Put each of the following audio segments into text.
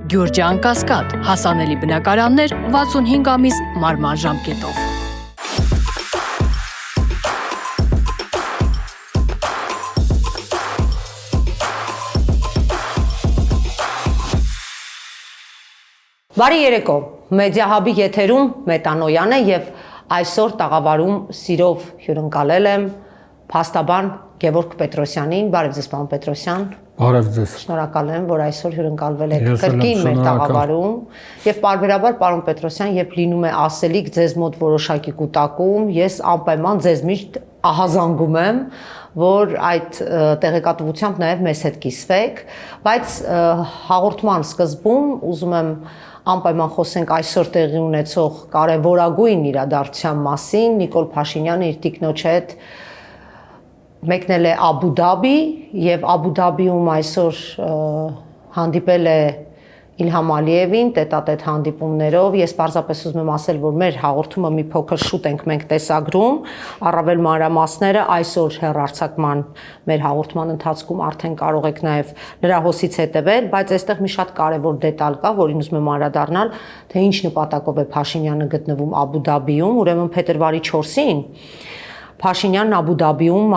Գյուրջան Կասկադ, հասանելի բնակարաններ 65 ամիս մարման ժամկետով։ Բարի երեկո, Մեդիահաբի եթերում Մետանոյան է եւ այսօր տաղավարում սիրով հյուրընկալել եմ փաստաբան Գևորգ Պետրոսյանին, բարև ձեզ պարոն Պետրոսյան։ Բարև ձեզ։ Շնորհակալ եմ, որ այսօր հյուրընկալվել եք կրկին մեր տաղավարում եւ պարբերաբար պարոն Պետրոսյան, երբ լինում է ասելիք ձեզ մոտ որոշակի կուտակում, ես անպայման ձեզ միշտ ահազանգում եմ, որ այդ տեղեկատվությամբ նաեւ մեզ հետ կիսվեք, բայց հաղորդման սկզբում ուզում եմ անպայման խոսենք այսօր տեղի ունեցող կարևորագույն իրադարձության մասին։ Նիկոլ Փաշինյանը իր տիկնոջ հետ մեկնել է Աբու Դաբի եւ Աբու Դաբիում այսօր հանդիպել է Իլհամ Ալիևին տետատետ հանդիպումներով։ Ես պարզապես ուզում եմ ասել, որ մեր հաղորդումը մի փոքր շուտ ենք մենք տեսագրում, առավել մանրամասները այսօր հեռարձակման մեր հաղորդման ընթացքում արդեն կարող եք նաև լրահոսից հետևել, բայց այստեղ մի շատ կարևոր դետալ կա, որին ուզում եմ անդրադառնալ, թե ինչ նպատակով է Փաշինյանը գտնվում Աբու Դաբիում, ուրեմն փետրվարի 4-ին Փաշինյանն Աբու Դաբիում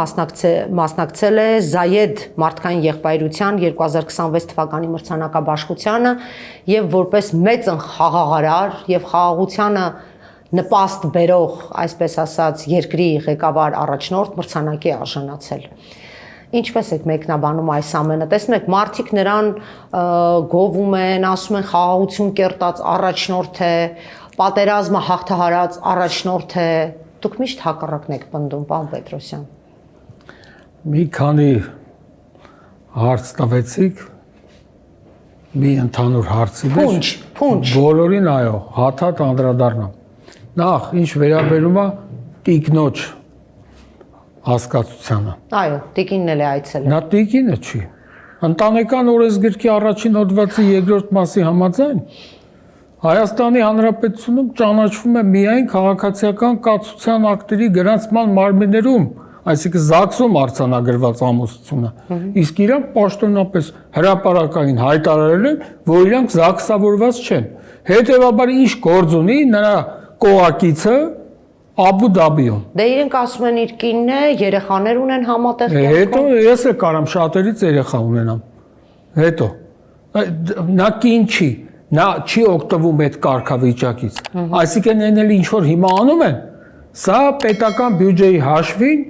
մասնակցել է Զայեդ մարդկային եղբայրության 2026 թվականի մրցանակաբաշխությանը եւ որպես մեծն խաղաղարար եւ խաղաղությանը նպաստ բերող, այսպես ասած, երկրի ղեկավար առաջնորդ մրցանակի արժանացել։ Ինչպես եք մեկնաբանում այս ամենը։ Տեսնում եք, մարդիկ նրան գովում են, ասում են խաղաղություն կերտած առաջնորդ է, պատերազմը հաղթահարած առաջնորդ է։ Դուք միշտ հակառակն եք պնդում, պարոն Պետրոսյան։ Մի քանի հարց տվեցիք, մի ընդհանուր հարցի մեջ։ Փունջ։ Բոլորին այո, հաթաթ անդրադառնամ։ Նախ, ինչ վերաբերում է տիկնոջ հասկացությանը։ Այո, տիկինն էլ է այցելել։ Նա տիկինը չի։ Ընտանեկան օրենսգրքի առաջին հոդվածի երկրորդ մասի համաձայն Հայաստանի Հանրապետությունում ճանաչվում է միայն քաղաքացիական կացության ակտերի գրանցման մարմիններում, այսինքն ԶԱԳՍ-ում արձանագրված ամուսնությունը, իսկ իրանք պաշտոնապես հրապարակային հայտարարել են, որ իրանք ԶԱԳՍավորված չեն։ Հետևաբար ինչ գործ ունի նրա կողակիցը Աբու Դաբիում։ Դե իրենք ասում են իր կինն է, երեխաներ ունեն համատեղ։ Հետո ես էլ կարամ շատերից երեխա ունենամ։ Հետո նա կին չի։ Նա չի օգտվում այդ կարգավիճակից։ Այսինքն այն էլ ինչ որ հիմա անում են, սա պետական բյուջեի հաշվին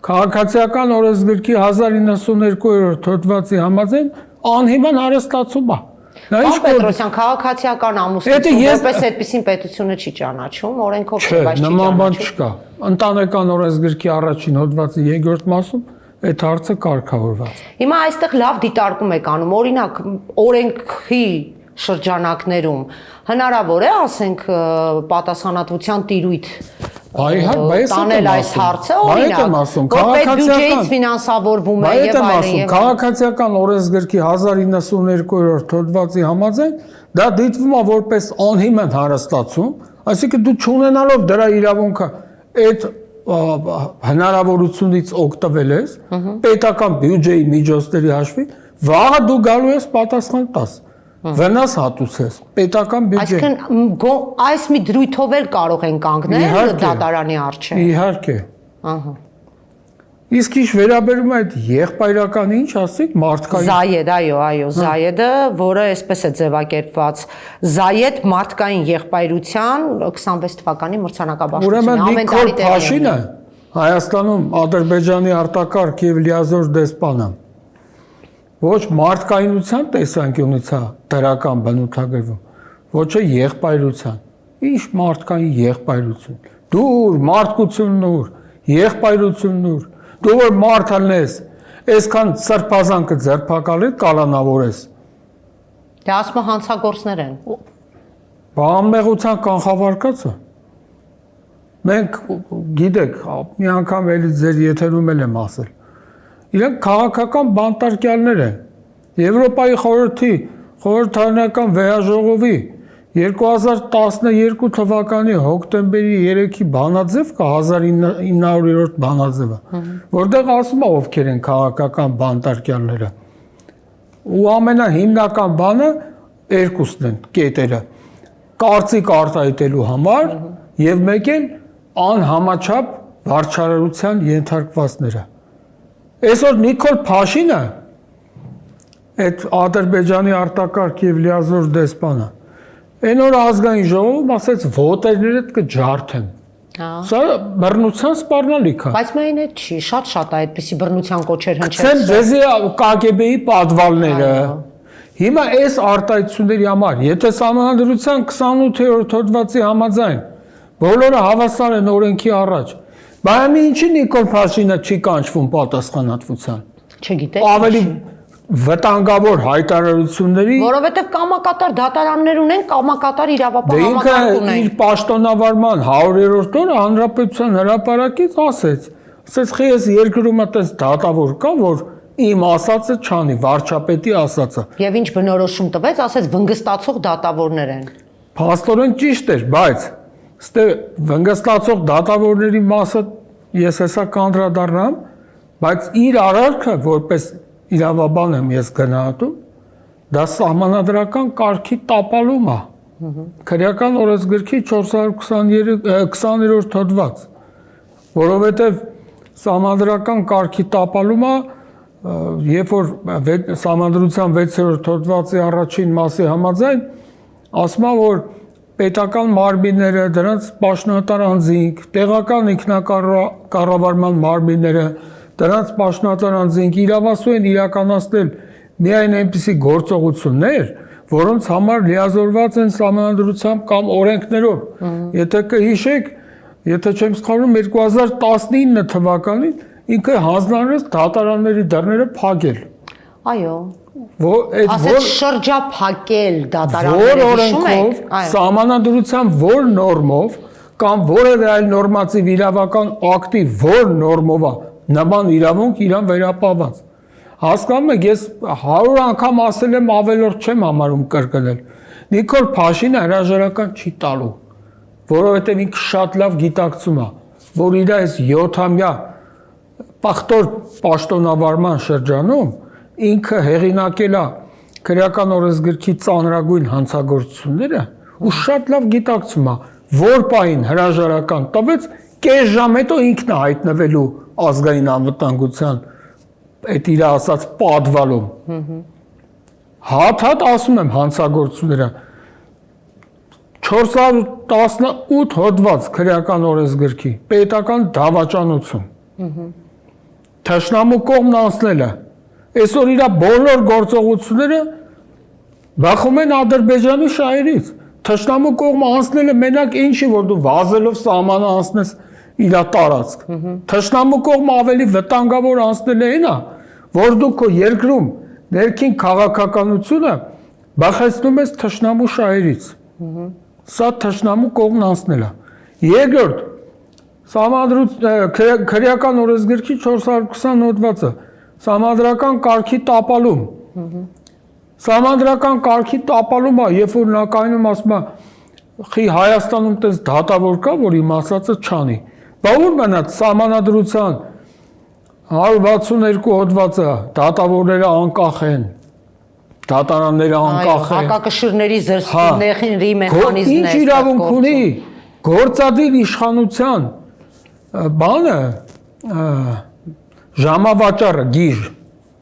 քաղաքացիական օրենսգրքի 1092-րդ հոդվածի համաձայն անհիմն հարստացում է։ Պարոն Պետրոսյան, քաղաքացիական ամուսնություն որպես այդպիսին պետությունը չի ճանաչում, օրենքով չէ, բայց չի ճանաչում։ Նման բան չկա։ Ընտանեկան օրենսգրքի առաջին հոդվածի երկրորդ մասում այդ հարցը կարգավորված։ Հիմա այստեղ լավ դիտարկում եք անում, օրինակ օրենքի շրջանակներում հնարավոր է, ասենք, պատասխանատվության տիրույթ տանել այս հարցը, օրինակ, որ պետբյուջեից ֆինանսավորվում է եւ այլն։ Քաղաքացիական օրենսգրքի 1092-րդ հոդվածի համաձայն դա դիտվում է որպես անհիմն հարստացում, այսինքն դու չունենալով դրա իրավունքը այդ հնարավորությունից օգտվել ես պետական բյուջեի միջոցների հաշվին, վաղը դու գալու ես պատասխան տաս։ Վնաս հատուցես պետական բյուջե։ Այսինքն այս մի դրույթով էլ կարող են կանգնել դատարանի առջև։ Իհարկե։ Ահա։ Իսկ ինչ վերաբերում է այդ եղբայրականը, ինչ ասեք, մարդկային։ Զայեդ, այո, Զայեդը, որը այսպես է ձևակերպված, Զայեդ մարդկային եղբայրության 26 թվականի մրցանակաբաշխությունը։ Ուրեմն Նիկոլ Փաշինը Հայաստանում Ադրբեջանի արտակարգ եւ լիազոր դեսպանը ոչ մարդկայնության տեսանկյունից է դրական բնութագրվում, ոչ է եղբայրության։ Ինչ մարդկային եղբայրություն։ Դուր մարդկությունն ուր, եղբայրությունն ուր։ Դու որ մարդ ալնես, այսքան սրբազան կձերբակալես, կալանավորես։ Դե ասում է հանցագործներ են։ Բանմեղության կանխավարկածը։ Մենք գիտեք, մի անգամ էլի ձեր եթերում էլ եմ ասել։ Իրենք քաղաքական բանտարկյալներ են։ Եվրոպայի խորհրդի խորհրդարանական վեհաժողովի 2012 թվականի հոկտեմբերի 3-ի բանաձև կա 1900-րդ բանաձևը, որտեղ ասում է ովքեր են քաղաքական բանտարկյալները։ Ու ամենահիմնական բանը երկուսն են կետերը։ Կարծիք արտահայտելու համար եւ մեկ էլ անհամաչափ վարչարարության ենթարկվածները։ Այսօր Նիկոլ Փաշինը այդ Ադրբեջանի արտակարգ եւ լիազոր դեսպանը այն օր ազգային ժողովում ասեց վոտերները կջարդեն։ Սա բռնության սպառնալիք է։ Բայց միայն այդ չի, շատ է այդպիսի բռնության կոչեր հնչեցել։ Ցեմ ձեզի KGB-ի պատվալները։ Հիմա այս արտահայտությունների համար, եթե Սահմանադրության 28-րդ հոդվածի համաձայն բոլորը հավասար են օրենքի առաջ, բայց ինչի Նիկոլ Փաշինը չի կանչվում պատասխանատվության։ Չգիտեք։ Ավելի վտանգավոր հայտարարությունների, որովհետև կամակատար դատարաններ ունեն, կամակատար իրավապահ ինքը համակարգ ունեն։ իր պաշտոնավարման 100-րդ օրը հանրապետության հրապարակից ասեց, խի ես երկրում այդպես դատավոր կա, որ իմ ասածը չանի, վարչապետի ասածը։ Եվ ինչ բնորոշում տվեց, ասեց վնգստացող դատավորներ են։ Փաստորեն ճիշտ էր, բայց ստե վնգստացող դատավորների մասը ես հեսա կանդրադառնամ, բայց իր արարքը որպես իրավաբան եմ ես գնահատում, դա սահմանադրական կարգի տապալում է։ Քրեական օրենսգրքի 420-րդ հոդված, որովհետև սահմանադրական կարգի տապալումը, երբ որ Սահմանադրության 6-րդ հոդվածի առաջին մասի համաձայն ասում է, որ պետական մարմինները, դրանց պաշտոնատար անձինք, տեղական ինքնակառավարման մարմինները, դրանց պաշտոնատար անձինք իրավասու են իրականացնել միայն այնպիսի գործողություններ, որոնց համար լիազորված են սահմանադրությամբ կամ օրենքներով։ Եթե կհիշեք, եթե չեմ սխալվում, 2019 թվականին ինքը հանձնարարեց դատարանների դռները փակել։ Այո։ Ասեց շրջափակել դատարանները, հիշում եք։ Սահմանադրությամբ որ նորմով կամ որևէ այլ նորմատիվ իրավական ակտի որ նորմով է նման իրավունք իրան վերապահված։ Հասկանում եք, ես 100 անգամ ասել եմ, ավելորդ չեմ համարում կրկնել։ Նիկոլ Փաշինը հրաժարական չի տալու, որովհետև ինքը շատ լավ գիտակցում է, որ իր այս 7-ամյա պախտոր պաշտոնավարման շրջանում ինքը հեղինակել է քրեական օրենսգրքի ծանրագույն հանցագործությունները ու շատ լավ գիտակցում է, որ պահին հրաժարական տվեց, կես ժամ հետո ինքն է հայտնվելու ազգային անվտանգության այդ իր ասած պատվալում։ Հատ ասում եմ հանցագործությունները 418 հոդված քրեական օրենսգրքի պետական դավաճանություն։ Թշնամու կողմն անցնելը այսօր իր բոլոր գործողությունները բախում են Ադրբեջանի շահերից։ Թշնամու կողմը անցնելը մենակ ինչի որ դու վազելով սահմանը անցնես իր տարածք։ Թշնամու կողմը ավելի վտանգավոր անցնելը այն է, որ դու քո երկրում ներքին քաղաքականությունը բախեցնում ես թշնամու շահերից։ Սա թշնամու կողմն անցնել է։ Երկրորդ, քրեական օրենսգրքի 420 հոդվածը սահմանադրական կարգի տապալում։ Սահմանադրական կարգի տապալումը, երբ որ նա կայանում ասում է, խի Հայաստանում տես դատավոր կա, որ իմ ասածը չանի։ Բա ուր մնաց սահմանադրության 162 հոդվածը դատավորները անկախ են, դատարանները անկախ են։ Հակակշիռների զրսումների մեխանիզմն է։ Ինչ իրավունք ունի գործադիր իշխանության բանը ժամավաճառը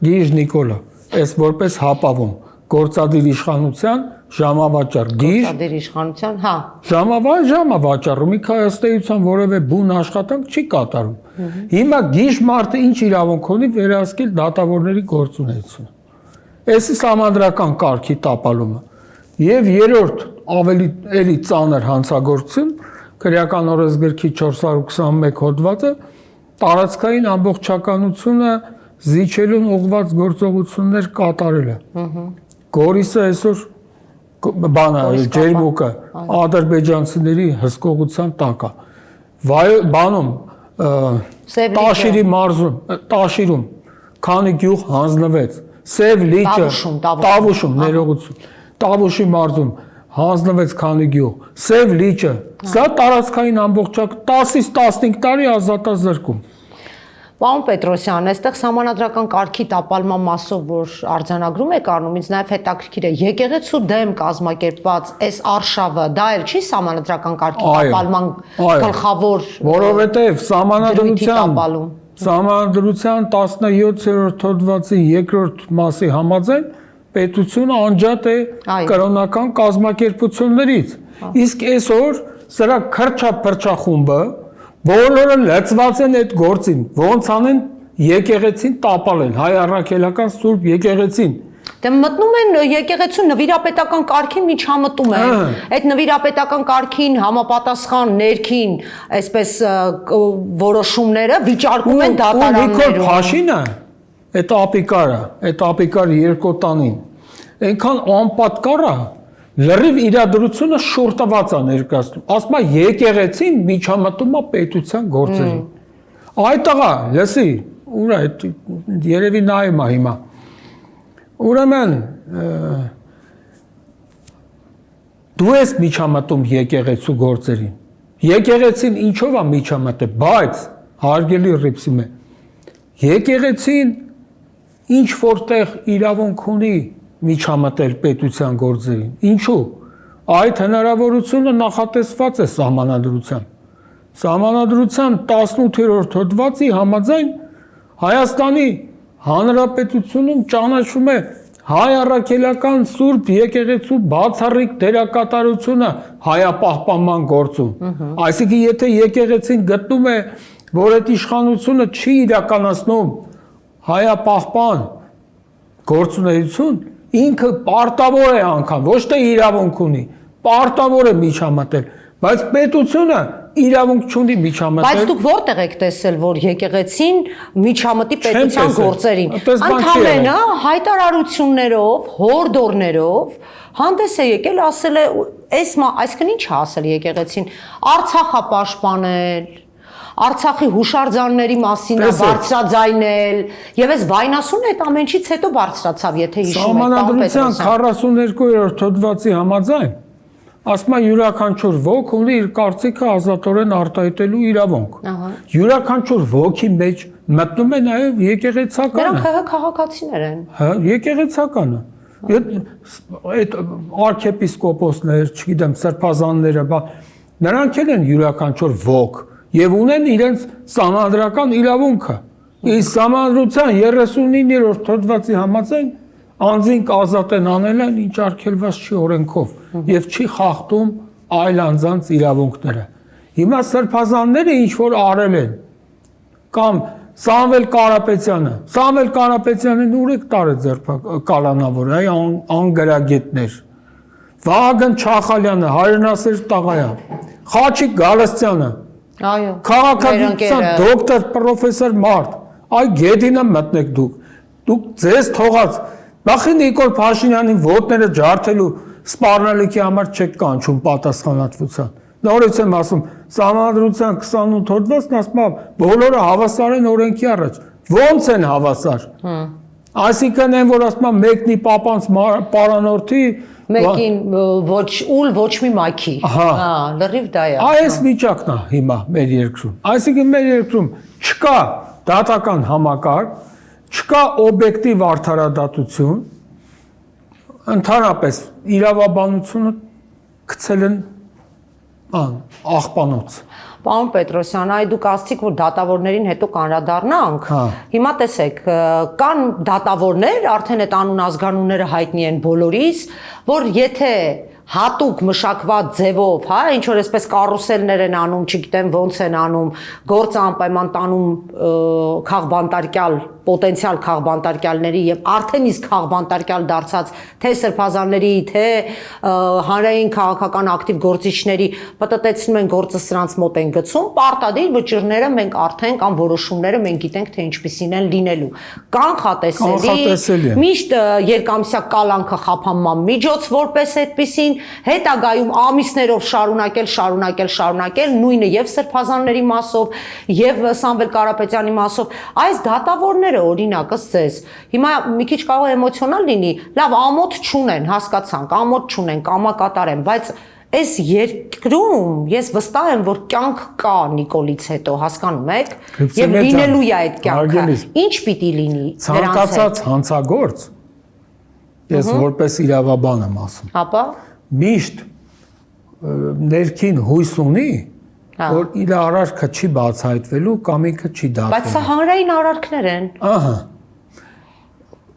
Գիժ Նիկոլը, այս որպես հապավում գործադիր իշխանության ժամավաճառ գործադիր իշխանության, հա։ Ժամավաճառը մի քայստեյության որևէ բուն աշխատանք չի կատարում։ Հիմա Գիժ մարդը ինչ իրավունք ունի վերահսկել դատավորների գործունեությունը։ Էսի սահմանադրական կարգի տապալումը։ Եվ երրորդ ավելի էլի ծանր հանցագործություն քրեական օրենսգրքի 421 հոդվածը տարածքային ամբողջականությունը զիջելուն ուղղված գործողություններ կատարելը։ Գորիսը այսօր բանը ջերմուկը ադրբեջանցիների հսկողության տակ է։ Բանում Տաշիրի մարզում, Տաշիրում քանի գյուղ հանձնվեց, Սև լիճը, Տավուշում, ներողություն, Տավուշի մարզում հանձնվեց քանի գյուղ, Սև լիճը, սա տարածքային ամբողջակ 10-ից 15 տարի ազատազրկում։ Պարոն Պետրոսյան, այստեղ համանadrական կարգի տապալման մասով որ արձանագրում եք անում, ինձ նաև հետաքրքիր է եկեղեցու դեմ կազմակերպված այս արշավը, դա էլ չի համանadrական կարգի տապալման գլխավոր որովհետև Սահմանադրության 17-րդ հոդվածի 2-րդ մասի համաձայն պետությունը անջատ է կրոնական կազմակերպություններից։ Իսկ այսօր սրա քրչափրչախումբը բոլորը լծված են այդ գործին, ոնց անեն եկեղեցին տապալել, հայ առաքելական Սուրբ եկեղեցին։ Դե մտնում են եկեղեցու նվիրապետական կարգին միջամտում են։ Այդ նվիրապետական կարգին համապատասխան ներքին, այսպես որոշումները վիճարկում են դատարաններում։ Նիկոլ Փաշինը, այդ ապիկարը երկոտանին, այնքան անպատկառ է, լրիվ իրադրությունը շուրտված է ներկայացնում։ Ասում է եկեղեցին միջամտում է պետության գործերին։ Այդ աղա, լսի, ուր է, երևի նայում է հիմա։ Ուրեմն դու ես միջամտում եկեղեցու գործերին։ Եկեղեցին ինչով է միջամտել, բայց հարգելի Ռիփսիմե, եկեղեցին ինչ որտեղ իրավունք ունի միջամտել պետության գործերին։ Ինչու՞։ Այդ հնարավորությունը նախատեսված է սահմանադրությամբ։ Սահմանադրության 18-րդ հոդվածի համաձայն Հայաստանի Հանրապետությունում ճանաչվում է հայ առաքելական Սուրբ եկեղեցու բացառիկ դերակատարությունը հայապահպանման գործում։ Այսինքն եթե եկեղեցին գտնում է, որ այդ իշխանությունը չի իրականացնում հայապահպան գործունեություն, ինքը պարտավոր է անգամ, ոչ թե իրավունք ունի, պարտավոր է միջամտել, բայց պետությունը իրավունք չունի միջամտել։ Բայց դուք որտեղ եք տեսել, որ եկեղեցին միջամտի պետության գործերին։ Ընդհանրապես հայտարարություններով, հորդորներով հանդես է եկել, ասել է, այսինքն ինչ է ասել եկեղեցին, Արցախը պաշտպանել, Արցախի հուշարձանների մասին է բարձրաձայնել, եւ այս վայնասունը այդ ամենից հետո բարձրացավ, եթե հիշում եք, պարոն Պետրոսյան։ Սահմանադրության 42-րդ հոդվածի համաձայն ասում է յուրաքանչյուր ոք ունի իր կարծիքը ազատորեն արտահայտելու իրավունք։ Յուրաքանչյուր ոքի մեջ մտնում է նաև եկեղեցականը։ Նրանք քաղաքացիներ են։ Հա, եկեղեցականը։ Այդ արքեպիսկոպոսներ, չգիտեմ, սրբազանները, նրանք են յուրաքանչյուր ոք եւ ունեն իրենց սահմանադրական իրավունքը։ Իսկ սահմանադրության 39-րդ հոդվածի համաձայն անձին ազատ են անել այն, ինչ արգելված չի օրենքով եւ չի խախտում այլ անձանց իրավունքները։ Հիմա սրբազանները ինչ որ արել են կամ Սամվել Կարապետյանն ուրեք տարե կալանավոր, այ անգրագետներ։ Վահագն Չախալյանը, Հայրենասեր տղայան, Խաչիկ Գալստյանը, այո, քաղաքագիտության դոկտոր, պրոֆեսոր մարդ, այ գետինը մտնեք դուք ձեզ թողած, բախի Նիկոլ Փաշինյանին ոտները ջարդելու սպառնալիքի համար չեք կանչում պատասխանատվության։ Նորից եմ ասում, Սահմանադրության 28 հոդվածն ասում է, բոլորը հավասար են օրենքի առաջ։ Ո՞նց են հավասար։ Այսինքն այն, որ ասում է մեկնի պապանց պարանորդի, մեկին ոչ մի մայքի։ Հա, լրիվ դա է։ Այս վիճակն է հիմա մեր երկրում։ Այսինքն մեր երկրում չկա դատական համակարգ, չկա օբյեկտիվ արդարադատություն, ընդհանրապես իրավաբանությունը գցել են աղբանոց։ Պարոն Պետրոսյան, այ դուք ասացիք, որ դատավորներին հետո կանրադառնանք։ Հիմա տեսեք, կան դատավորներ, արդեն այդ անուն ազգանունները հայտնի են բոլորիս, որ եթե հատուկ մշակված ձևով, հա, ինչ որ այսպես կարուսելներ են անում, չգիտեմ ոնց են անում, գործը անպայման տանում քաղբանտարկյալ, պոտենցիալ քաղբանտարկյալների եւ արդեն իսկ քաղբանտարկյալ դարձած թե սրբազանների, թե հանրային քաղաքական ակտիվ գործիչների պատտեցնում են գործը սրանց մոտ են գցում, պարտադիր վճիռները մենք արդեն կամ որոշումները մենք գիտենք թե ինչպիսին են լինելու։ Կանխատեսելի, միշտ երկամսյա կալանքը խափանման միջոց որպես այդպիսին հետագայում ամիսներով շարունակել նույնը եւ սրբազանների մասով եւ Սամվել Կարապետյանի մասով այս դատավորները օրինակս ձեզ հիմա մի քիչ կարող է էմոցիոնալ լինի լավ ամոթ չունեն հասկացանք ամոթ չունեն կամակատար են բայց այս երկրում ես վստահ եմ, որ կյանք կա Նիկոլից հետո, հասկանում եք, եւ լինելու է այդ կյանքը։ Ինչ պիտի լինի դրանց հետ։ Ցանկացած հանցագործ ես որպես իրավաբան եմ ասում։ Հապա Միշտ ներքին հույս ունի, որ իր արարքը չի բացահայտվելու կամ ինքը չի դատվելու։ Բայց սա հանրային արարքներ են։ Ահա։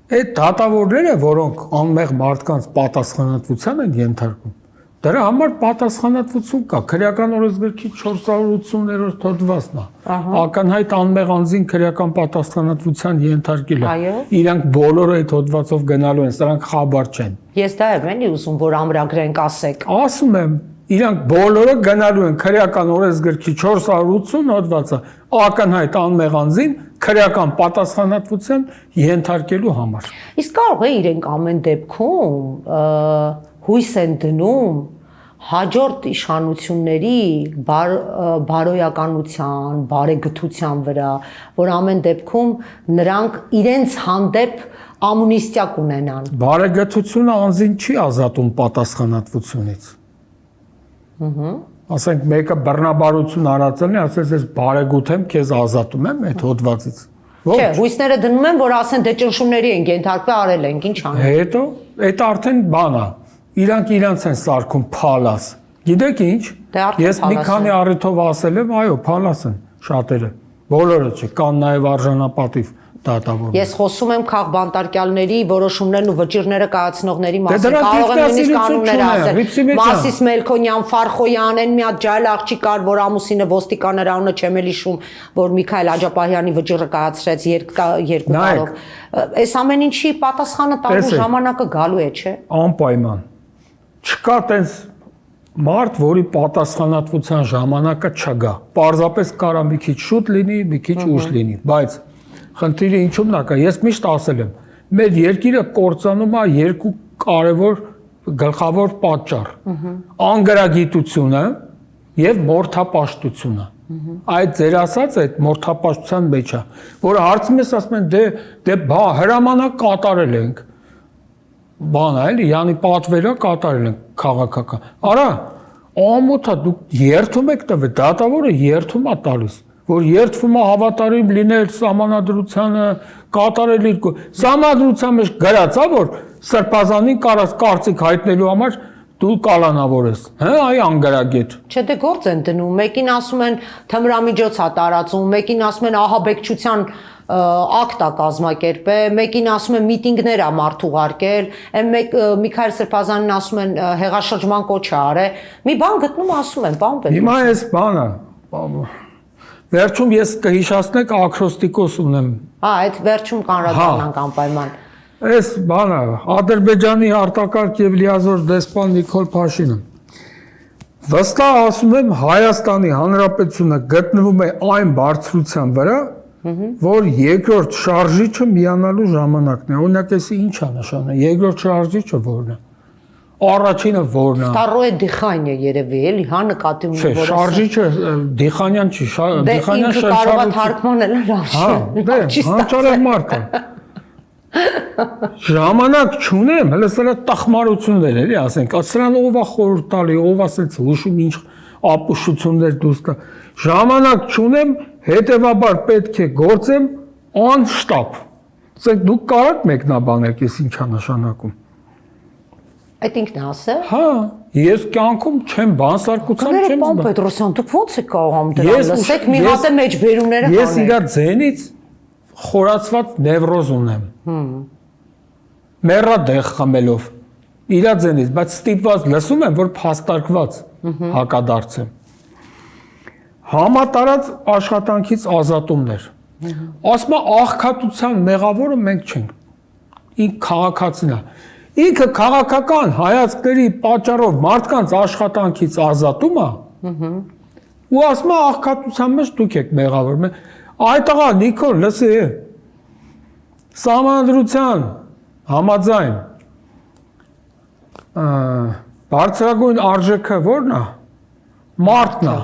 Այդ դատավորները, որոնք անմեղ մարդկանց պատասխանատվության են ենթարկում, դրա համար պատասխանատվություն կա։ Քրեական օրենսգրքի 480-րդ հոդվածն է։ Ակնհայտ անմեղ անձին քրեական պատասխանատվության ենթարկելը։ Իրանք բոլորը այդ հոդվածով գնալու են, սրանք խաբար չեն։ Ես դա եմ էլի ուզում, որ ամրագրենք ասեք։ Ասում եմ, իրանք բոլորը գնալու են քրեական օրենսգրքի 480 հոդվածը ակնհայտ անմեղ անձին քրեական պատասխանատվության ենթարկելու համար։ Իսկ կարող է իրենք ամեն դեպքում հույս են դնում հաջորդ իշխանությունների բարոյականության, բարեգթության վրա, որ ամեն դեպքում նրանք իրենց հանդեպ ամունիստիա կունենան։ Բարեգթությունը անձին չի ազատում պատասխանատվությունից։ Ասենք մեկը բռնաբարություն արածելն է, ասես ես բարեգութ եմ, քեզ ազատում եմ այդ հոդվածից։ Չէ, հույսները դնում են, որ ասեն դե ճնշումների են ենթարկվել, արել ենք, ինչ անենք։ Հետո այդ արդեն բան է։ Իրանք իրանց են սարքում փալաս։ Գիտեք ինչ։ Ես մի քանի առիթով ասել եմ, այո, փալաս են շատերը։ Բոլորը չէ, կան նաև արժանապատիվ դատավորներ։ Ես խոսում եմ քաղբանտարկյալների որոշումներն ու վճիռները կայացնողների մասին։ Կարող եմ նույնիսկ կանոններ ասել։ Մասիս Մելքոնյան, Ֆարխոյան, այն մի հատ ջայլ աղջիկ կար, որ ամուսինը ոստիկաններ անունը չեմ էլ հիշում, որ Միքայել Աջապահյանի վճիռը կայացրեց 2 տարով։ Այս ամեն ինչի պատասխանը տալու ժամանակը գալու է, չէ՞։ Անպայման։ Չկա տենց մարդ, որի պատասխանատվության ժամանակը չգա։ Պարզապես կարա մի քիչ շուտ լինի, մի քիչ ուշ լինի, բայց խնդիրը ինչու՞մն է կա։ Ես միշտ ասել եմ, մեր երկիրը կործանում է երկու կարևոր գլխավոր պատճառ։ Անգրագիտությունը եւ մորթապաշտությունը։ Այդ ձեր ասած այդ մորթապաշտության մեջ է, որը հարցում ես ասում են դե բա հրամանակ կատարել ենք։ Բան է էլի, յանի պատվերը կատարել ենք քաղաքական։ Արա, ամոթա դուք երթում եք տվել, դատավորը երթում է տալիս, որ երթվում է հավատարիմ լինել սահմանադրությանը, կատարել իր սահմանադրության մեջ գրած է, որ սրբազանին կարծիք հայտնելու համար դու կալանավոր ես, հա, այ անգրագետ։ Չէ, դե գործ են դնում, մեկին ասում են թմրամիջոց է տարածում, մեկին ասում են ահաբեկչության ակտ է կազմակերպել, մեկին ասում են միտինգներ է մարդ ուղարկել, այն Միքայել Սրբազանին ասում են հեղաշրջման կոչ է արել, մի բան գտնում ասում են, բան պետք է։ Հիմա այս բանը, վերջում ես կհիշացնեք ակրոստիկոս ունեմ։ Հա, այդ վերջում կանրադառնանք անպայման։ Այս բանը Ադրբեջանի արտակարգ եւ լիազոր դեսպան Նիկոլ Փաշինը վստահ ասում եմ Հայաստանի Հանրապետությունը գտնվում է այն բարձրության վրա, որ երկրորդ շարժիչը միանալու ժամանակն է։ Օրինակ էսի ինչ է նշանակում։ Երկրորդ շարժիչը որն է։ Առաջինը որն է։ Второе дыхание երևի էլի, հա նկատի ունի, որ շարժիչը Դիխանյան չի, Դիխանյան շարժիչ։ Կարող է թարգմանել լավ չէ։ Հա, դե, հանճարեղ մարդ է։ Ժամանակ չունեմ, հələ սրա տխմարություններ էլի, ասենք, սրան ով է խորհուրդ տալի, ով ասեց հուշում ինչ ապուշություններ դուրս տա։ Ժամանակ չունեմ, հետևաբար պետք է գործեմ անշտապ։ Ասենք դուք կարաք մեկնաբանեք, ես ինչ է նշանակում։ Այդ ինքն է ասել։ Հա, ես կյանքում չեմ բանսարկության չեմ զբաղվել։ Պարոն Պետրոսյան, դուք ո՞նց եք կարողam դրան լսեք, մի հատ է մեջբերումները հանեք։ Ես իր ձենից խորացված նևրոզ ունեմ։ Մեռադեղ խմելով իր ձենից, բայց ստիպված լսում եմ, որ փաստարկված հակադարձ եմ։ Համատարած աշխատանքից ազատումներ։ Ասում է աղքատության մեղավորը մենք չենք։ Ինք քաղաքացին է։ Ինքը քաղաքական հայացքների պատճառով մարդկանց աշխատանքից ազատում է։ Ու ասում է աղքատության մեջ դուք եք մեղավոր։ Այդ աղա Նիկոլ, լսի, սահմանադրության համաձայն բարձրագույն արժեքը որն է։ Մարդն է,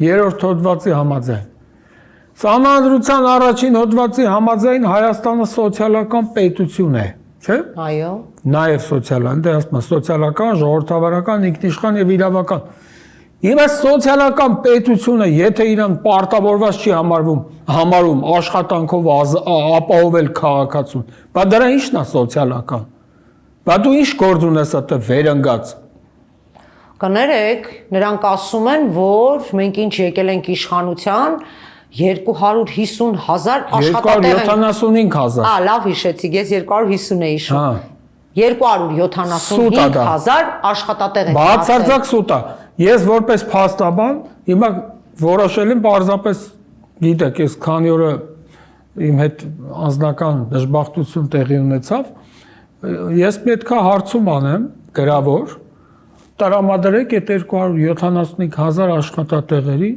երրորդ հոդվածի համաձայն։ Սահմանադրության առաջին հոդվածի համաձայն Հայաստանը սոցիալական պետություն է։ չէ՞։ Այո։ Նաև սոցիալական, դե ասում եմ, սոցիալական, ժողովրդավարական, ինքնիշխան եւ իրավական։ Հիմա սոցիալական պետությունը, եթե իրան պարտավորված չի համարում աշխատանքով ապահովել քաղաքացուն, բա դրա ի՞նչն է սոցիալական։ Բա դու ի՞նչ գործ ունես այդտեղ վերընկած։ Կներեք, նրանք ասում են, որ մենք ինչ եկել ենք իշխանության 250,000 աշխատատեղ են։ 275,000։ Լավ հիշեցիք, ես 250 էի հիշում։ 275,000 աշխատատեղ են։ Բացարձակ սուտ է։ Ես որպես փաստաբան հիմա որոշել եմ պարզապես գիտեք, ես քանի օրը իմ հետ անձնական դժբախտություն տեղի ունեցավ, ես պետքա հարցում անեմ գրավոր, տրամադրեք այդ 275,000 աշխատատեղերի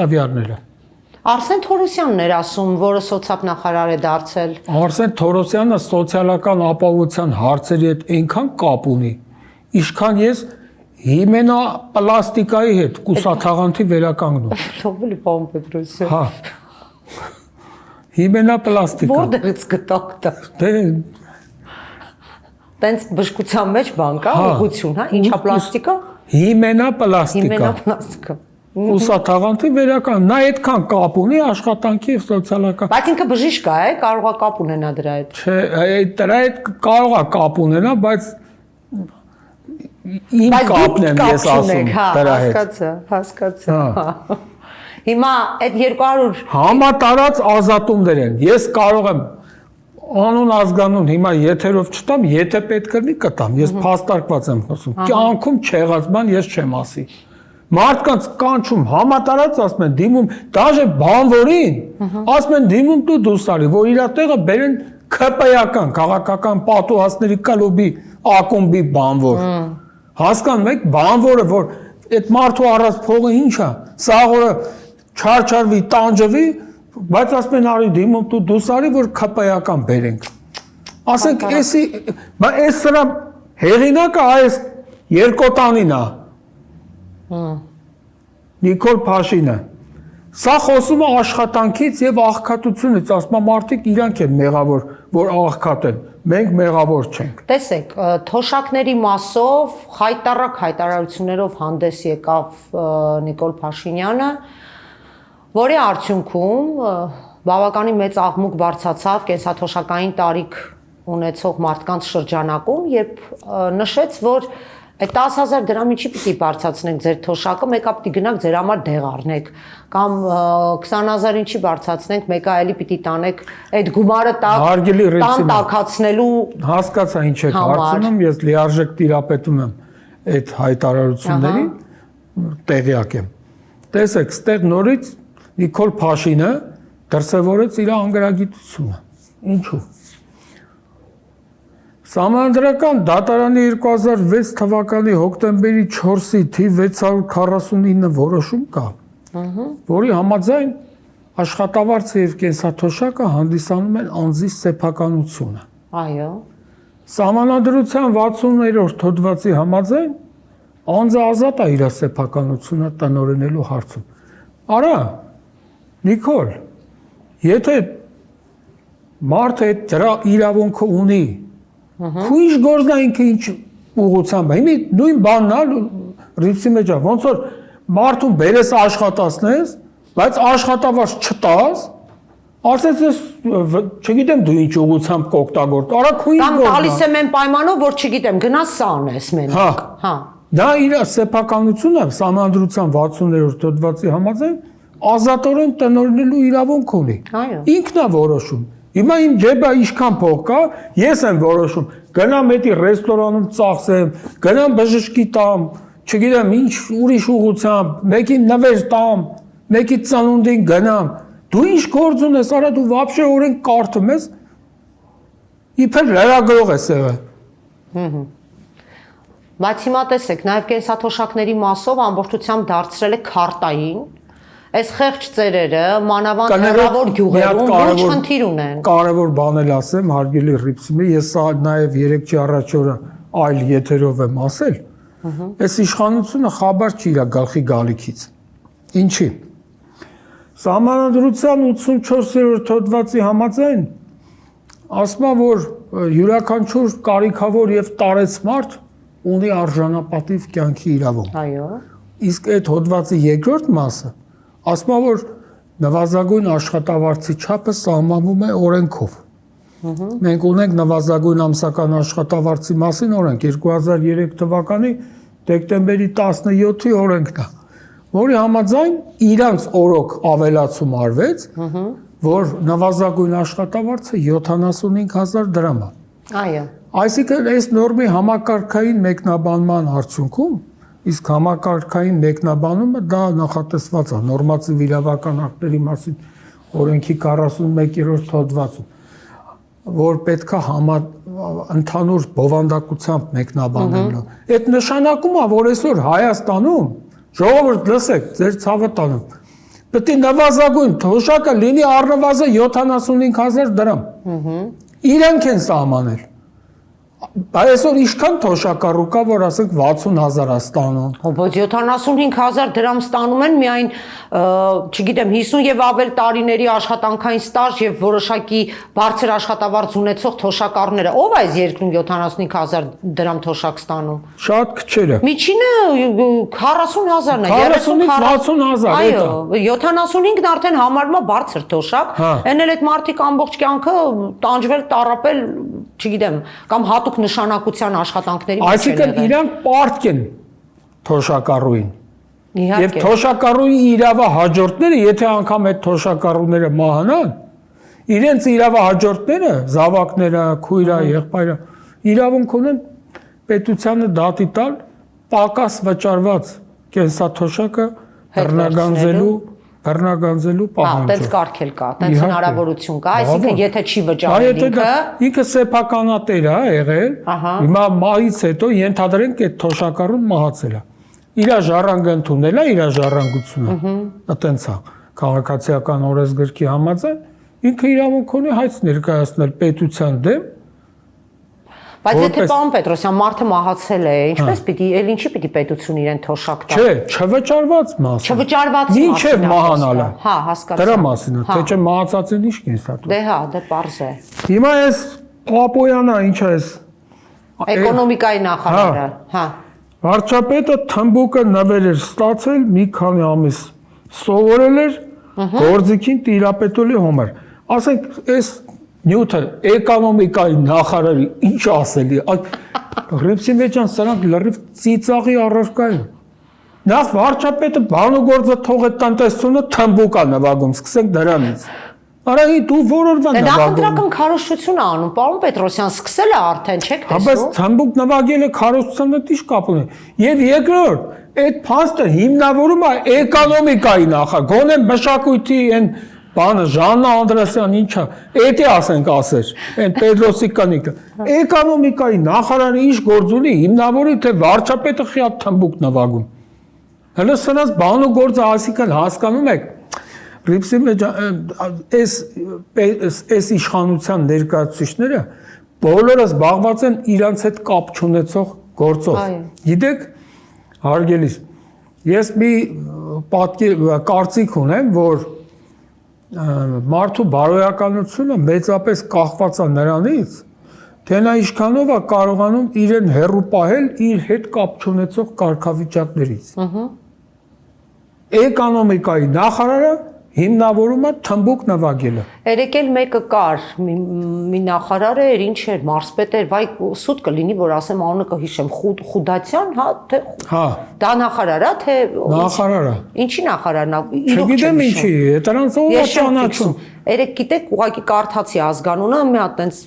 տվյալները։ Արսեն Թորոսյանն էր ասում, որը սոցիալնախարար է դարձել։ Արսեն Թորոսյանը սոցիալական ապահովության հարցերի հետ այնքան կապ ունի, ինչքան ես հիմենա պլաստիկայի հետ կուսաթաղանթի վերականգնում։ Թողվելի պարոն Պետրոսյան։ Հա։ Հիմենա պլաստիկա։ Որտեղից գտակ դա։ Դե տենց բժշկության մեջ բան կա, ուղղություն, հա, ինչա պլաստիկա։ Հիմենա պլաստիկա։ Հիմենա պլաստիկա։ Կուսաթաղանթի վերական, նա այդքան կապ ունի աշխատանքի եւ սոցիալական։ Բայց ինքը բժիշկ է, կարողա կապ ունենա դրա հետ։ Չէ, դրա հետ կարողա կապ ունենա, բայց իմ կապն եմ ես ասում դրա հետ։ Հասկացա։ Հիմա այդ 200 համատարած ազատումներ են։ Ես կարող եմ անուն ազգանուն հիմա եթերով չտամ, եթե պետք լինի կտամ։ Ես փաստարկված եմ խոսում։ Կյանքում չեղած բան ես չեմ ասի։ Մարդկանց կանչում համատարած ասում են դիմում, դաժե բանվորին, ասում են դիմում դու դուսարի, որ իր տեղը բերեն ԿՊ-ական, քաղաքական պատուհասների կլուբի ակումբի բանվոր։ Հասկանում եք, բանվորը, որ այդ մարդու առած փողը ինչ է, սա որը չարչարվի, տանջվի, բայց ասում են արի դիմում դու դուսարի, որ ԿՊ-ական բերենք։ Ասենք, այս սրա հեղինակը այս երկոտանին է։ Նիկոլ Փաշինը։ Սա խոսում է աշխատանքից եւ աղքատությունից, ասում է մարդիկ իրանք են մեղավոր, որ աղքատ են, մենք մեղավոր չենք։ Տեսեք, թոշակների մասով խայտարակ հայտարարություններով հանդես եկավ Նիկոլ Փաշինյանը, որի արդյունքում բավականին մեծ աղմուկ բարձրացավ կենսաթոշակային տարիք ունեցող մարդկանց շրջանակում, երբ նշեց, որ այդ 10,000 դրամի չի պիտի բարձրացնենք ձեր թոշակը, մեկը պիտի գնաք ձեր համար դեղ առնեք, կամ 20,000-ին չի բարձրացնենք, մեկը էլի պիտի տանեք այդ գումարը տան տաքացնելու։ Հասկացա ինչ եք հարցնում, ես լիարժեք տիրապետում եմ այդ հայտարարություններին, տեղյակ եմ։ Տեսեք, ստեղ նորից Նիկոլ Փաշինը դրսևորեց իր անգրագիտությունը։ Ինչու՞։ Սահմանադրական դատարանի 2006 թվականի հոկտեմբերի 4-ի թիվ 649 որոշում կա, որի համաձայն աշխատավարձը եւ կենսաթոշակը հանդիսանում են անձի սեփականությունը։ Այո։ Սահմանադրության 60-րդ հոդվածի համաձայն անձը ազատ է իր սեփականությունը տնօրինելու հարցում։ Արա, Նիկոլ, եթե մարդը դրա իրավունքը ունի, քույժ գործնա ինքը ինչ ուղղությամբ է։ Հիմա նույն բանն է ռիփսի մեջ է, ոնց որ մարդուն բերես աշխատացնես, բայց աշխատավարձ չտաս, ասես ես չգիտեմ դու ինչ ուղղությամբ կօգտագործ, արա քույժ գործնա։ Կամ տալիս եմ այն պայմանով, որ չգիտեմ, գնաս սա անես մենակ։ Հա։ Դա իր սեփականությունը սահմանադրության 60-րդ հոդվածի համաձայն ազատորեն տնօրինելու իրավունք ունի։ Այո։ Ինքն է որոշում։ Հիմա իմ ջեբը ինչքան փող կա, ես եմ որոշում, գնամ էդի ռեստորանում ծախսեմ, գնամ բժշկի տամ, չգիտեմ ինչ ուրիշ ուղղությամբ, մեկին նվեր տամ, մեկի ծնունդին գնամ։ Դու ինչ գործ ունես, արա դու вообще օրենք կարդում ես, իբր լրագրող ես եղել։ Բայց հիմա տեսեք, նաև կենսաթոշակների մասով ամբողջությամբ դարձրել է քարտային։ Այս խեղճ ծերերը մանավանդ հեռավոր գյուղերում ոչ խնդիր ունեն։ Կարևոր բան էլ ասեմ, հարգելի Ռիփսիմի, ես սա նաև 3-ի առաջ օրը այլ եթերով եմ ասել։ Այս իշխանությունը խաբար չի իր գլխի գալիքից։ Ինչի՞։ Սահմանադրության 84-րդ հոդվածի համաձայն ասում է, որ յուրաքանչյուր կարիքավոր եւ տարեց մարդ ունի արժանապատիվ կյանքի իրավունք։ Այո։ Իսկ այդ հոդվածի երկրորդ մասը ասում է, որ նվազագույն աշխատավարձի չափը սահմանվում է օրենքով։ Մենք ունենք նվազագույն ամսական աշխատավարձի մասին օրենք 2003 թվականի դեկտեմբերի 17-ի օրենքն է, որի համաձայն իրանց օրոք ավելացում արվեց, որ նվազագույն աշխատավարձը 75000 դրամ է։ Այո։ Այսինքն այս նորմի համակարգային մեկնաբանման արդյունքում, իսկ համակարգային մեկնաբանումը դա նախատեսված է նորմատիվ իրավական ակտերի մասին օրենքի 41-րդ հոդվածում, որ պետքա ընդհանուր բովանդակությամբ մեկնաբանելը։ Այդ նշանակում է, որ այսօր Հայաստանում ժողովուրդ լսեք, ձեր ցավը տանում, պետք է նվազագույն թոշակը լինի առնվազն 75000 դրամ։ Իրանք են սահմանել։ Այսօր ինչքան թոշակառու կա, որ ասենք 60000 է ստանում։ Բայց 75000 դրամ ստանում են միայն, չգիտեմ, 50 եւ ավել տարիների աշխատանքային ստաժ եւ որոշակի բարձր աշխատավարձ ունեցող թոշակառները։ Ո՞վ է այս երկրում 75000 դրամ թոշակ ստանում։ Շատ քչերը։ Միջինը 40000-ն է, 30-ից 60000, այո, 75-ն արդեն համարվում է բարձր թոշակ։ Էն էլ այդ մարդիկ ամբողջ կյանքը տանջվել, տառապել, չգիտեմ, կամ հատուկ նշանակության աշխատանքների մեջ են եղել։ Այսինքն իրանք պարտք են թոշակառուին։ Իհարկե։ Եվ թոշակառուի իրավահաջորդները, եթե անգամ այդ թոշակառուները մահանան, իրենց իրավահաջորդները, զավակները, քույրը, եղբայրը, իրավունք ունեն պետությանը դատի տալ պակաս վճարված կենսաթոշակը բռնագանձելու պահանջով։ Այդպես կարգել կա, այդպես հնարավորություն կա, այսինքն եթե չի վճարել ինքը սեփականատեր է եղել, հիմա մահից հետո ենթադրենք այդ թոշակառուն մահացել է։ Իր ժառանգը ընդունել է, իր ժառանգությունը։ Այտենց է, քաղաքացիական օրենսգրքի համաձայն ինքը իրավունք ունի հայց ներկայացնել պետության դեմ։ Բայց եթե պարոն Պետրոսյան մարդը մահացել է, ինչպես պիտի, էլ ինչի պիտի պետություն իրեն թոշակ տա։ Չէ, չվճարված մասը։ Չվճարված մասը։ Մինչև մահանալը։ Հա, հասկացա։ Դրա մասին է, թե չէ մահացածին ինչ կենսա։ Դե հա, դե պարզ է։ Հիմա այս Պապոյանը ինչ է այս Էկոնոմիկայի նախարարը, հա։ Վարչապետը թմբուկը նվեր էր ստացել, մի քանի ամիս սովորել էր գործիքին տիրապետելու համար։ Ասենք, այս նյութը էկոնոմիկայի նախարարի ինչ ասելի, Ռիփսի մեջ են սրանք լրիվ ծիծաղի առարկա են։ Նախ վարչապետը բանուգործը թողեց տնտեսությունը թմբուկ է նվագում, սկսենք դրանից։ Արա դու որորվան նվագում։ Նախընտրական քարոզչություն է անում, պարոն Պետրոսյան, սկսել է արդեն, չեք տեսնում։ Բայց թմբուկ նվագելը քարոզչությանը ինչ կապ ունի։ Եվ երկրորդ, այդ փաստը հիմնավորում է էկոնոմիկայի նախարար, գոնե մշակույթի այն բանը Ժաննա Անդրեասյան ինչա, էդի ասենք ասեր, այն Պետրոսի կնիկը։ Էկոնոմիկայի նախարարը ինչ գործ ունի, հիմնավորի թե վարչապետը խիա թմբուկ նվագում։ Հələ սրանց բանու գործը այսինքն հասկանում եք, Ռիփսի մեջ այս իշխանության ներկայացուցիչները բոլորը զբաղված են իրանց հետ կապ չունեցող գործով։ Գիտեք, հարգելիս, ես մի կարծիք ունեմ, որ մարդու բարոյականությունը մեծապես կախված է նրանից, թե նա ինչքանով է կարողանում իրեն հեռու պահել իր հետ կապ չունեցող կարգավիճակներից։ Էկոնոմիկայի նախարարը հիմնավորում է թմբուկ նվագելը։ Երեք էլ մեկը կար, մի նախարար էր, ինչ էր, մարզպետ էր, վայ սուտ կլինի, որ ասեմ անունը կհիշեմ, Խուդացյան, հա, թե հա։ Դա նախարար է, թե նախարարը։ Ինչի նախարարն է։ Չգիտեմ ինչի, դրանց ով է ճանաչում։ Երեք գիտեք, ուղղակի կարդացի ազգանունը, մի հատ տենց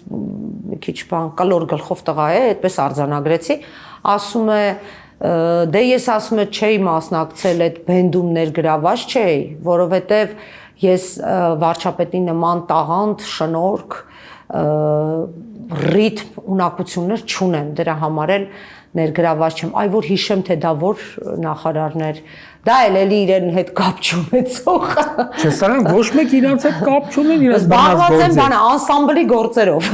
մի քիչ բան կլոր գլխով տղա է, այդպես արձանագրեցի, ասում է դե ես ասում եմ չէի մասնակցել այդ բենդում ներգրաված չէի, որովհետև ես վարչապետի նման տաղանդ, շնորհք, ռիթմ, ունակություններ չունեմ, դրա համար էլ ներգրաված չեմ, այ որ հիշեմ թե դա որ նախարարներ, դա էլի իրեն հետ կապ չունեցող։ Չէ, սրանք ոչ մեկ իրանց հետ կապ չունեն, իրենց բանած գործեր։ Բանը անսամբլի գործերով։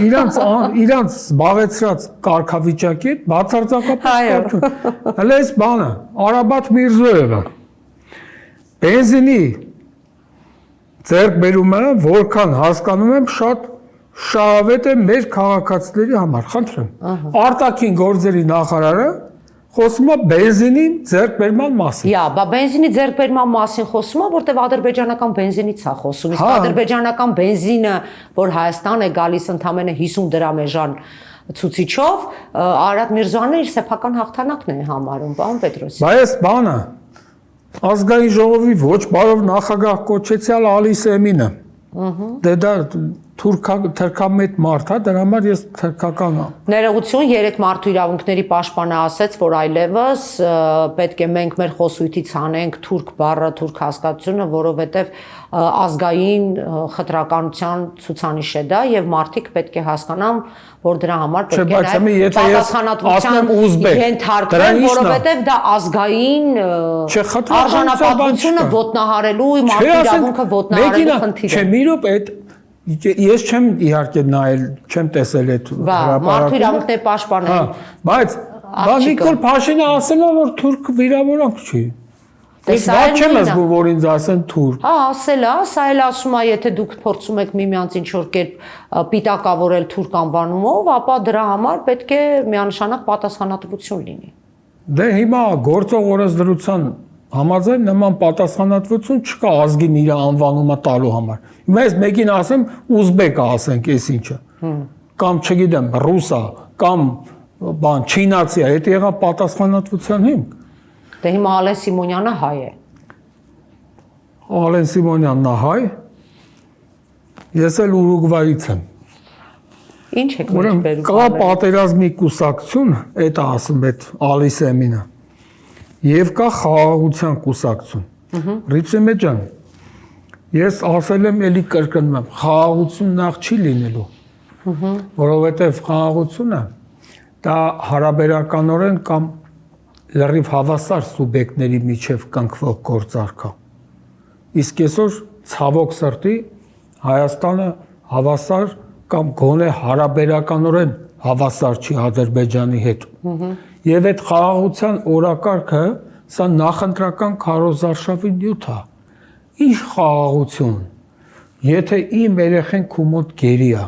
Իրանց զբաղեցրած կարգավիճակի հետ բացարձակապես կապ չունեն։ Հələ այս բանը Արաբատ Միրզոևը բենզինի ձեռք բերումը, որքան հասկանում եմ, շատ շահավետ է մեր քաղաքացիների համար, խնդրեմ։ Արտաքին գործերի նախարարը խոսում է բենզինի ձեռքբերման մասին։ Իա, բա բենզինի ձեռքբերման մասին խոսում է, որտեվ ադրբեջանական բենզինից է խոսում։ Իսկ ադրբեջանական բենզինը, որ Հայաստան է գալիս ընդամենը 50 դրամ էժան ցուցիչով, Արադ Միրզոյանն իր սեփական հաղթանակն է համարում, պարոն Պետրոսյան։ Բայց բանը ազգային ժողովի ոչ բարով նախագահ կոչեցյալ Ալի Սեմինը։ Դե դա թուրքամետ մարդ է, դրա համար ես թուրքական եմ։ Ներողություն, երեք մարդու իրավունքների պաշտպանը ասաց, որ այլևս պետք է մենք մեր խոսույթից հանենք թուրք բառը, թուրք հասկացությունը, որովհետև ազգային խտրականության ցուցանիշ է դա եւ մարդիկ պետք է հասկանան, որ դրա համար պետք է նաեւ պատասխանատվության ենթարկվեն, որովհետեւ դա ազգային արժանապատվությունը ոտնահարելու, մարդու իրավունքը ոտնահարելու խնդիր է։ Չէ, մի րոպե, ես չեմ իհարկե նայել, չեմ տեսել այդ հրապարակումը։ Մարդու իրավունքների պաշտպանը։ Բայց Նիկոլ Փաշինյանը ասել է, որ թուրք վիրավորանք չի։ Ես ված չեմ զգում, որ ինձ ասեն թուրք։ Հա, ասել է, սա էլ ասում է, եթե դուք փորձում եք միմյանց ինչ-որ կերպ պիտակավորել թուրք անվանումով, ապա դրա համար պետք է միանշանակ պատասխանատվություն լինի։ Դե հիմա գործող օրենսդրության համաձայն նման պատասխանատվություն չկա ազգին իր անվանումը տալու համար։ Հիմա ես մեկին ասեմ ուզբեկը ասենք, էս ինչը։ Կամ չգիտեմ, ռուսա, կամ բան չինացի, այդ եղավ պատասխանատվության հիմք։ Դե հիմա Ալեն Սիմոնյանը հայ է։ Ալեն Սիմոնյանն է հայ։ Ես էլ Ուրուգվայից եմ։ Ինչ եք մեջբերում։ Կա պատերազմի կուսակցություն, այդ ասում այդ Ալի Սեմինը։ Եվ կա խաղաղության կուսակցություն։ Ռիծեմե ջան, ես ասել եմ, էլի կրկնում եմ, խաղաղություն նախ չի լինելու։ Որովհետև խաղաղությունը դա հարաբերականորեն կամ լրիվ հավասար սուբյեկտների միջև կնքվող գործարք է։ Իսկ այսօր ցավոք սրտի Հայաստանը հավասար կամ գոնե հարաբերականորեն հավասար չի Ադրբեջանի հետ։ Եվ այդ խաղաղության օրակարգը սա նախընտրական քարոզարշավի նյութ է։ Ինչ խաղաղություն, եթե իմ երեխեն քու մոտ գերի է։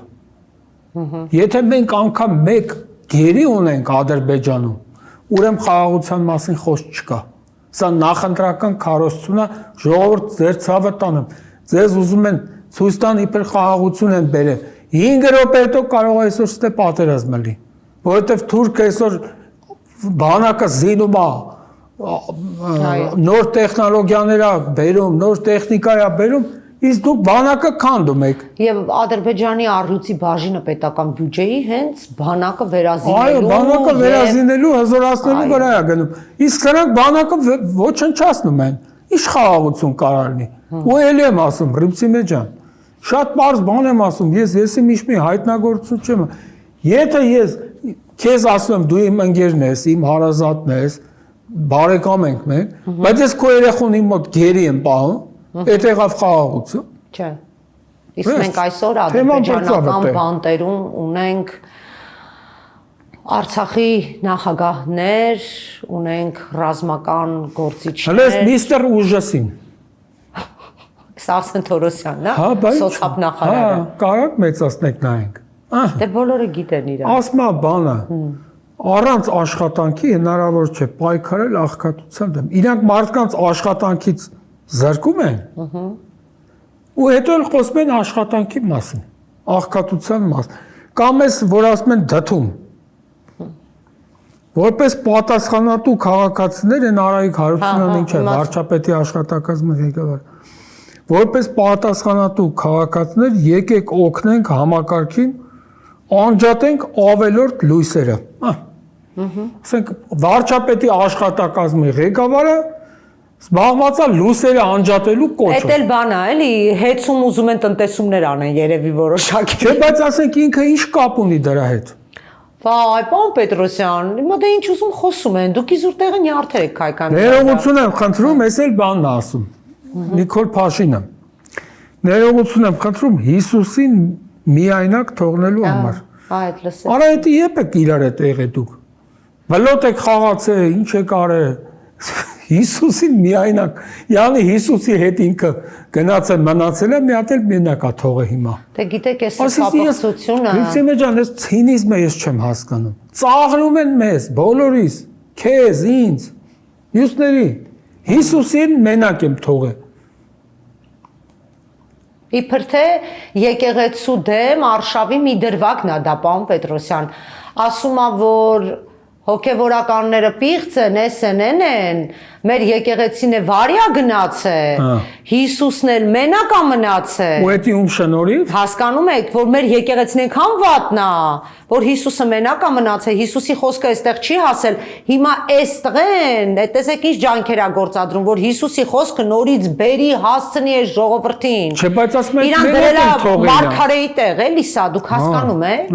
Եթե մենք անգամ մեկ գերի ունենք Ադրբեջանում, ուրեմն խաղաղության մասին խոսք չկա։ Սա նախընտրական քարոզություն է, ժողովուրդ ձեր ցավը տանեմ։ Ձեզ ուզում են ցույց տան իբր խաղաղություն են բերել։ 5 րոպե հետո կարող է այսօր ստե պատերազմ լինի, որովհետև թուրքը այսօր բանակը զինում է, նոր տեխնոլոգիաներ է բերում, նոր տեխնիկա է բերում, իսկ դուք բանակը քանդում եք։ Եվ Ադրբեջանի առյուծի բաժինը պետական բյուջեի հենց բանակը վերազինելու։ Այո, բանակը վերազինելու, հզորացնելու վրա է գնում։ Իսկ սրանք բանակը ոչնչացնում են։ Ինչ խաղաղություն կարող լինի։ Ու ելի եմ ասում, Ռիփսիմե ջան, շատ բարձ բան եմ ասում, ես ինչ մի հայտնագործություն չեմ։ Եթե ես քեզ ասում եմ, դու իմ ընկերն ես, իմ հարազատն ես, բարեկամ ենք մենք, բայց ես քո երեխուն իմ մոտ գերի եմ պահում, այդ եղավ խաղաղություն։ Չէ։ Իսկ մենք այսօր ադրբեջանական բանտերում ունենք Արցախի նախագահներ, ունենք ռազմական գործիչներ։ Հենց միստր Ուժասին։ Սարսեն Թորոսյանն է, սոցապ նախարարը։ Հա, կարակ մեծացնեք նայենք։ Դե բոլորը գիտեն իրան։ Ասում է բանը, առանց աշխատանքի հնարավոր չէ պայքարել աղքատության դեմ։ Իրանք մարդկանց աշխատանքից զրկում են։ Ու հետո էլ խոսում են աշխատանքի մասին, աղքատության մասին։ Կամ էս, որ ասում են դդում։ Որպես պատասխանատու քաղաքացիներ են Արայիկ Հարությունյանն ինչ է, վարչապետի աշխատակազմի ղեկավար։ Որպես պատասխանատու քաղաքացիներ եկեք օգնենք համակարգին, անջատենք ավելորդ լույսերը։ Ասենք վարչապետի աշխատակազմի ղեկավարը զբաղված է լույսերը անջատելու կոչով։ Էդ էլ բան է, էլի, հեծում ուզում են տնտեսումներ անեն երևի որոշակի։ Չէ, բայց ասենք ինքը ինչ կապ ունի դրա հետ։ Վայ, պարոն Պետրոսյան, հիմա դե ինչ ուզում խոսում են, դուք իզուր տեղը նյարդեր եք քայքանում։ Ներողություն եմ խնդրում, ես էլ բանն ասում։ Նիկոլ Փաշինը։ Ներողություն եմ խնդրում Հիսուսին միայնակ թողնելու համար։ Այդ լսեք։ Արա դա եպեք իրար հետ եղեք դուք։ Բլոտ եք խաղացել, ինչ եք արել։ Հիսուսին միայնակ, յանի Հիսուսի հետ ինքը գնաց է մնացել է, մի հատ էլ մենակ է թողը հիմա։ Դե գիտեք, այս կապակցությունը։ Քրիստոսը ջան, այս ցինիզմը ես չեմ հասկանում։ Ծաղրում են մեզ, բոլորիս, քեզ, ինձ, մյուսների։ Հիսուսին մենակ եմ թողել։ Իբր թե եկեղեցու դեմ արշավի մի դրվագն է դա, պարոն Պետրոսյան, ասում է, որ հոգևորականները պիղծ են, են, մեր եկեղեցին է վարյա գնաց է, Հիսուսն էլ մենակ է մնացել։ Ու էդի ում շնորհիվ։ Հասկանում եք, որ մեր եկեղեցին այնքան վատն է, որ Հիսուսը մենակ է մնացել, Հիսուսի խոսքը այստեղ չի հասել։ Հիմա այստեղ են, տեսեք ինչ ջանքեր է գործադրում, որ Հիսուսի խոսքը նորից բերի հասցնի այս ժողովրդին։ Չէ, բայց ասում եք իրան դրել մարգարեի տեղ, էլի սա, դուք հասկանում եք։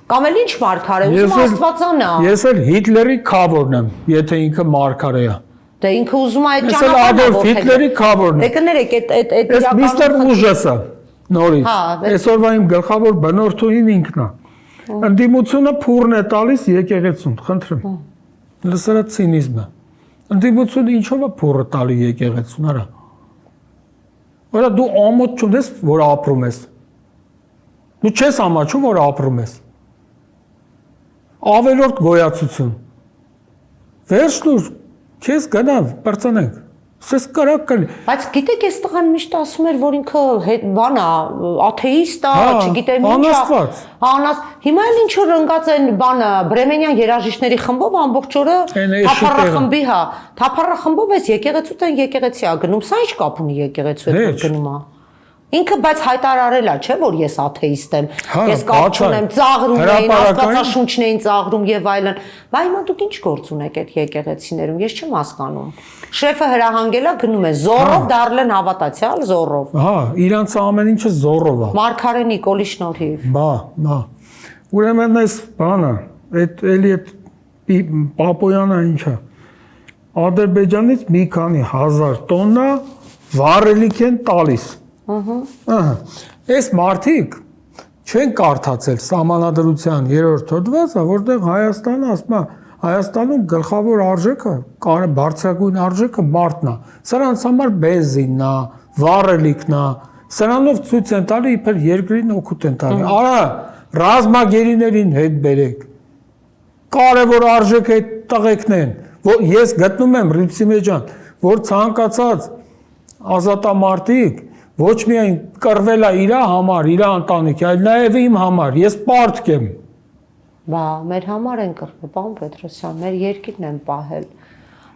Կամ էլ ինչ մարգարե, ուզում Աստվածան է։ Ես էլ Հիտլերի քավորն եմ, եթե ինքը մարգարե է։ Դե ինքը ուզում է այդ ճանապարհը Ադոլֆ Հիտլերի քավորն է։ Դե կներեք, այդ իրականում Միստեր Ուժեսը նորից։ Այսօրվա իմ գլխավոր բնորդուհին ինքն է։ Ընդդիմությունը փուրն է տալիս եկեղեցուն, խնդրեմ։ Լսրա ցինիզմը։ Ընդդիմությունը ինչով է փուրը տալի եկեղեցուն, արա։ Որա դու ամոթ չունես, որ ապրում ես։ Դու չես ամաչում, որ ապրում ես։ Ավելորդ գոյացություն։ Վերջնուր, քեզ գնա, բարձանենք։ Սես կարակ կլի։ Բայց գիտեք, այս տղան միշտ ասում էր, որ ինքը բան է, աթեիստ է, չգիտեմ ինչ է։ Անաստված։ Հիմա էլ ինչ որ ընկած են բանը, Բրեմենյան երաժիշտների խմբով ամբողջ օրը թափառախմբի, հա, թափառախմբով էս եկեղեցու տեն եկեղեցի է գնում, սա ինչ կապ ունի եկեղեցու հետ գնում է։ Ինքը բայց հայտարարել է, չէ՞ որ ես աթեիստ եմ, ես կապ չունեմ, ծաղրում էին, Աստվածաշունչն էին ծաղրում եւ այլն։ Բայց հիմա դուք ինչ գործ ունեք այդ եկեղեցիներում, ես չեմ հասկանում։ Շեֆը հրահանգել է, գնում է զորով, դառել են հավատացյալ զորով։ Հա, իրանց ամեն ինչը զորով է։ Մարգարե Նիկոլի շնորհիվ։ Բա։ Ուրեմն այս բանը, այդ էլի այդ Պապոյանը ինչա։ Ադրբեջանից մի քանի հազար տոննա վառելիք են տալիս։ Այս մարդիկ չեն կարդացել Սահմանադրության 3-րդ հոդվածը, որտեղ Հայաստանը ասում է, Հայաստանում գլխավոր արժեքը, բարձրագույն արժեքը մարդն է։ Սրանց համար բենզինն է, վառելիքն է, սրանով ցույց են տալի, իբր երկրին օգուտ են տալի։ Արա, ռազմագերիներին հետ բերեք։ Կարևոր արժեքը այդ տղեկն են, որ ես գտնում եմ Ռիփսիմե ջան, որ ցանկացած ազատամարտիկ ոչ միայն կռվել է իր համար, իր ընտանիքի, այլ նաև իմ համար, ես պարտք եմ։ Բա, մեր համար են կռվել, պարոն Պետրոսյան, մեր երկիրն են պահել։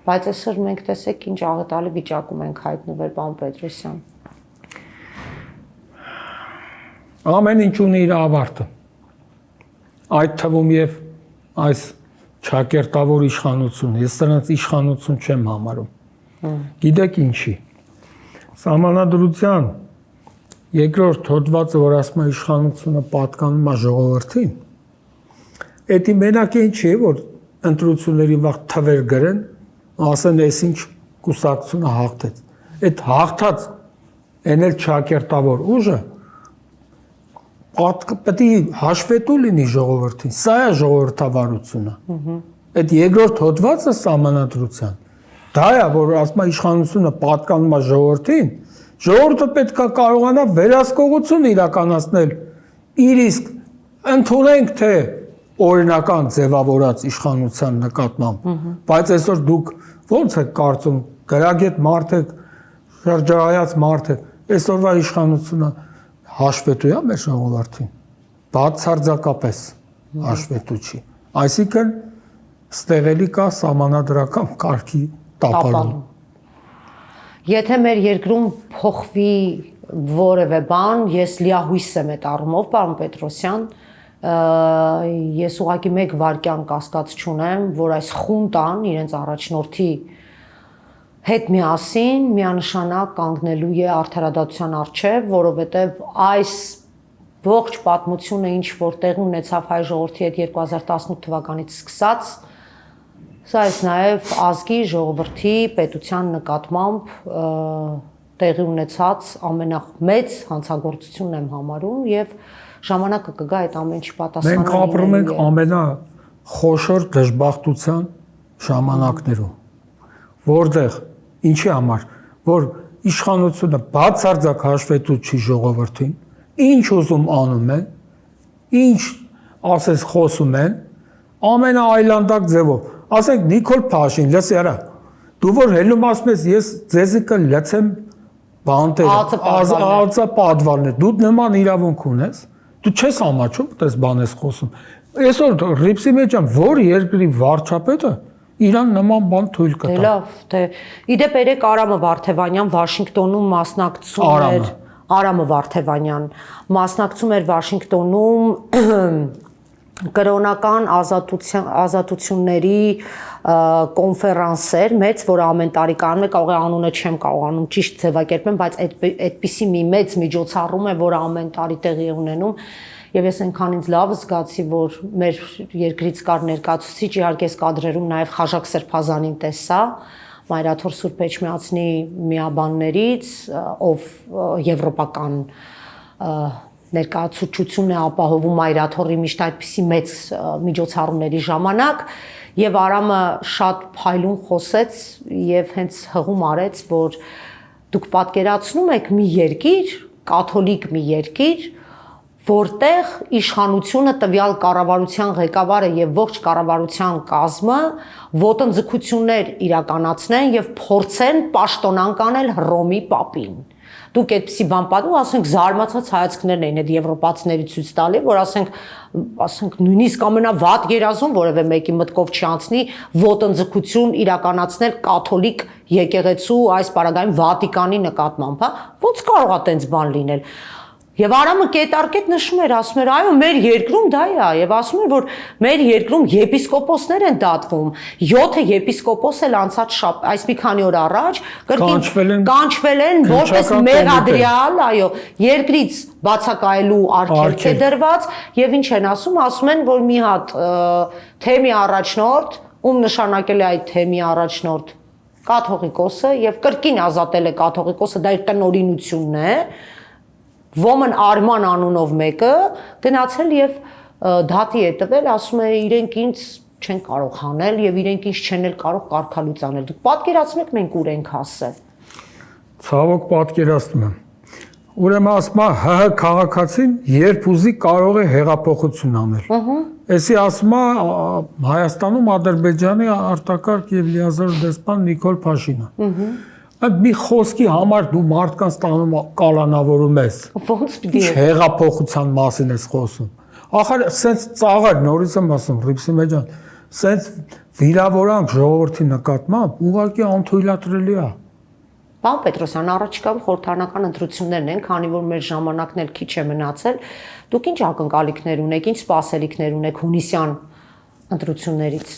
Բայց այսօր մենք տեսեք ինչ աղետալի վիճակում ենք հայտնվել, պարոն Պետրոսյան։ Ամեն ինչ ունի իր ավարտը։ Այդ թվում եւ այս ճակերտավոր իշխանություն, ես սրանց իշխանություն չեմ համարում։ Գիտեք ինչի։ Սահմանադրության երկրորդ հոդվածը, որ ասում է իշխանությունը պատկանում է ժողովրդին, էդի մենակ այն չի, որ ընտրությունների վաղ թվեր գրեն, ասեն այս ինչ կուսակցությունը հաղթեց։ Այդ հաղթած այն էլ ճակերտավոր ուժը պետք է հաշվետու լինի ժողովրդին։ Սա է ժողովրդավարությունը։ Այդ երկրորդ հոդվածը սահմանադրության դա է, որ ասում է իշխանությունը պատկանում է ժողովրդին, ժողովուրդը պետք է կարողանա վերահսկողություն իրականացնել իր իսկ ընդունենք թե օրինական ձևավորած իշխանության նկատմամբ, բայց այսօր դուք ո՞նց եք կարծում, գրագետ մարդ եք, շրջայաց մարդ եք, այսօրվա իշխանությունը հաշվետու է մեր ժողովրդին, բացարձակապես հաշվետու չի, այսինքն ստեղելի կա սահմանադրական կարգի տապալում։ Եթե մեր երկրում փոխվի որևէ բան, ես լիահույս եմ այդ առումով, պարոն Պետրոսյան, ես ուղղակի մեկ վայրկյան կասկած չունեմ, որ այս խունտան իրենց առաջնորդի հետ միասին միանշանակ կանգնելու է արդարադատության առջև, որովհետև այս ողջ պատմությունը, ինչ որ տեղի ունեցավ հայ ժողովրդի հետ 2018 թվականից սկսած, սա ես նաև ազգի, ժողովրդի, պետության նկատմամբ տեղի ունեցած ամենամեծ հանցագործությունն եմ համարում եւ ժամանակը կգա այդ ամեն ինչի պատասխանը։ Մենք ապրում ենք ամենախոշոր դժբախտության ժամանակներում, որտեղ ինչի համար, որ իշխանությունը բացարձակ հաշվետու չի ժողովրդին, ինչ ուզում անում են, ինչ ասես խոսում են, ամենաայլանդակ ձևով։ Ասենք Նիկոլ Փաշին, լսի արա, դու որ հելում ասում ես, ես ձեզի կլցեմ բանտերը, ածապատվալներ, դու նման իրավունք ունես, դու չես ամաչում, դες բան ես խոսում։ Այսօր Ռիփսի մեջ որ երկրի վարչապետը իրան նման բան թույլ կտա։ Լավ, թե իդեպ երեք Արամը Վարդևանյան Վաշինգտոնում մասնակցում էր, Արամը Վարդևանյան մասնակցում էր Վաշինգտոնում կրոնական ազատությունների կոնֆերանսեր մեծ, որը ամեն տարի կանում է, կարող է անունը չեմ կարողանում ճիշտ ձևակերպեմ, բայց այդպիսի մի մեծ միջոցառում է, որը ամեն տարի տեղի է ունենում, եւ ես այնքան ինձ լավ զգացի, որ մեր երկրից կար ներկայացուցիչ, իհարկե այս կադրերում նաեւ Խաժակ Սրբազանին տեսա, Մայրաթոր Սուրբ Էջմիածնի միաբաններից, ով եվրոպական ներկայացուցչություն է ապահովում Մայրաթորի միշտ այդպիսի մեծ միջոցառումների ժամանակ եւ Արամը շատ փայլուն խոսեց եւ հենց հղում արեց, որ դուք պատկերացնում եք մի երկիր, կաթոլիկ մի երկիր, որտեղ իշխանությունը տվյալ կառավարության ղեկավարը եւ ողջ կառավարության կազմը ոտնձգություններ իրականացնեն եւ փորձեն պաշտոնան կանել Հռոմի պապին։ Դուք այդպիսի բան պատմում, ասենք զարմացած հայացքներն էին այդ եվրոպացիների ցույց տալի, որ ասենք նույնիսկ ամենավատ երազում որևէ մեկի մտքով չանցնի ոտնձգություն իրականացնել կաթոլիկ եկեղեցու այս պարագայում Վատիկանի նկատմամբ, հա, ոնց կարող է տենց բան լինել։ Եվ Արամը կետարկետ նշում էր, ասում էր, այո, մեր երկրում դա է, եւ ասում էր, որ մեր երկրում եպիսկոպոսներ են դատվում, 7 եպիսկոպոս էլ անցած այս մի քանի օր առաջ կանչվել են որպես մեղադրյալ, այո, երկրից բացակայելու արգելք է դրված, եւ ինչ են ասում են, որ մի հատ թեմի առաջնորդ, ում նշանակել է այդ թեմի առաջնորդ կաթողիկոսը եւ կրկին ազատել է կաթողիկոսը, դա իր տնօրինությունն է, Ոմն Արման անունով մեկը գնացել եւ դատի է տվել, ասում է իրենք ինձ չեն կարող հանել եւ իրենք ինձ չեն էլ կարող կարգալույց անել։ Դուք պատկերացնեք մենք ուր ենք հասել։ Ցավոք պատկերացնում եմ։ Ուրեմն ասում է ՀՀ քաղաքացին երբ ուզի կարող է հեղափոխություն անել։ Էսի ասում է Հայաստանում Ադրբեջանի արտակարգ եւ լիազոր դեսպան Նիկոլ Փաշինը։ Մի խոսքի համար դու մարդկանց տանում կալանավորում ես։ Ոնց պիտի հեղափոխության մասին ես խոսում։ Ախր սենց ծաղար նորից եմ ասում Ռիփսի մեջան, սենց վիրավորանք ժողովրդի նկատմամբ ուղղակի անթույլատրելի է։ Պարոն Պետրոսյան, առաջիկայում խորհրդարանական ընտրություններն են, քանի որ մեր ժամանակն էլ քիչ է մնացել, դուք ինչ ակնկալիքներ ունեք, ինչ սպասելիքներ ունեք հունիսյան ընտրություններից։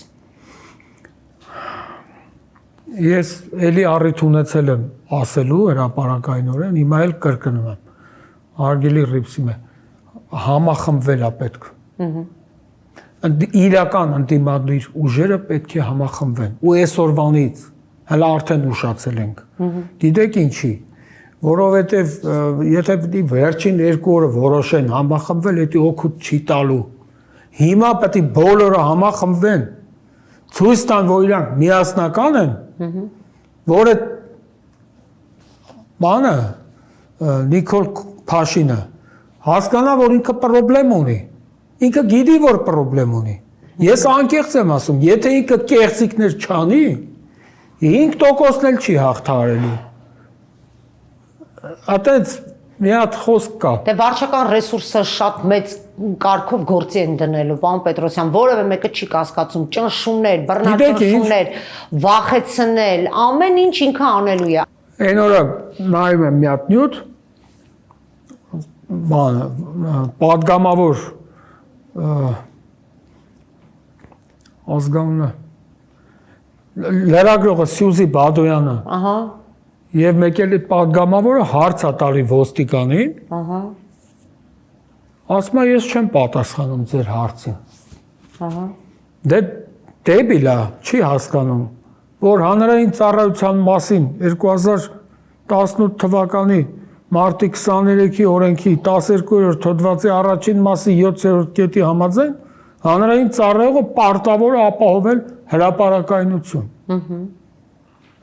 Ես էլի առիթ ունեցել եմ ասելու հրապարակայնորեն, հիմա էլ կրկնում եմ։ Հարգելի Ռիփսի մե, համախմբվել է պետք։ Իրական ընդդիմադիր ուժերը պետք է համախմբվեն։ Ու այսօրվանից հələ արդեն ուշացել ենք։ Գիտեք ինչի, որովհետև եթե պիտի վերջին 2 օրը որոշեն համախմբվել, դա օգուտ չի տալու։ Հիմա պետք է բոլորը համախմբվեն։ Ցույց տան, որ իրանք միասնական են, որ այդ բանը Նիկոլ Փաշինը հասկանա, որ ինքը պրոբլեմ ունի։ Ինքը գիտի, որ պրոբլեմ ունի։ Ես անկեղծ եմ ասում, եթե ինքը կեղծիքներ չանի, 5%-ն էլ չի հաղթահարելու։ Այդպես մի հատ խոսք կա։ Դե վարչական ռեսուրսը շատ մեծ կարգով գործի են դնելու, պարոն Պետրոսյան, որևէ մեկը չի կասկածում, ճնշումներ, բռնաճնշումներ, վախեցնել, ամեն ինչ ինքը անելու է։ Այն օրը նայում եմ մի հատ նյութ, բանը, պատգամավոր ազգանունը, լրագրողը Սյուզի Բադոյանը, ահա, եւ մեկ էլ պատգամավորը հարց է տալի ոստիկանին, ահա, ասում է ես չեմ պատասխանում ձեր հարցին։ ահա։ Դե դեբիլ է, չի հասկանում, որ հանրային ծառայության մասին 2018 թվականի մարտի 23-ի օրենքի 12-րդ հոդվածի առաջին մասի 7-րդ կետի համաձայն հանրային ծառայողը պարտավոր է ապահովել հրապարակայնություն։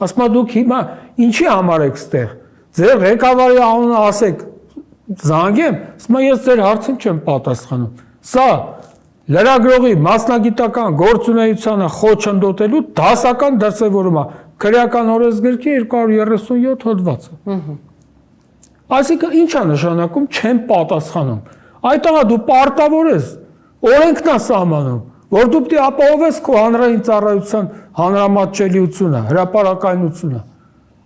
ասում եմ դուք հիմա ինչի համար եք ստեղ։ Ձեր ղեկավարի անունը ասեք, զանգեմ, ասում եմ ես ձեր հարցին չեմ պատասխանում։ Սա լրագրողի մասնագիտական գործունեությանը խոչընդոտելու դասական դրսևորում է։ Քրեական օրենսգրքի 237 հոդվածը։ Այսինքն ինչ է նշանակում չեմ պատասխանում։ Այդտեղը դու պարտավոր ես, օրենքն է սահմանում, որ դու պետք է ապահովես քո հանրային ծառայության հանրամատչելիությունը, հրապարակայնությունը։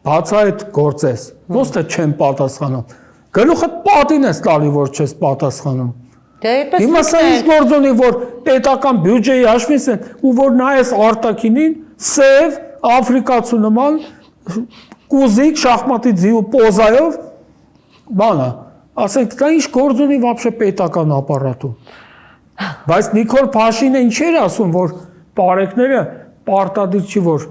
Բացահայտ գործես, ոնց թե չեմ պատասխանում։ Գլուխդ պատին ես տալի, որ չես պատասխանում։ Դե այդպես Հիմա սա ինչ գործ ունի, որ պետական բյուջեի հաշվից են ու որ նայես արտաքինին, սև, աֆրիկացու նման կուզիկ շախմատի ձիու պոզայով բանա, ասենք դա ինչ գործ ունի вообще պետական ապարատում։ Բայց Նիկոլ Փաշինը ինչ էր ասում, որ բարեկները պարտադիր չի որ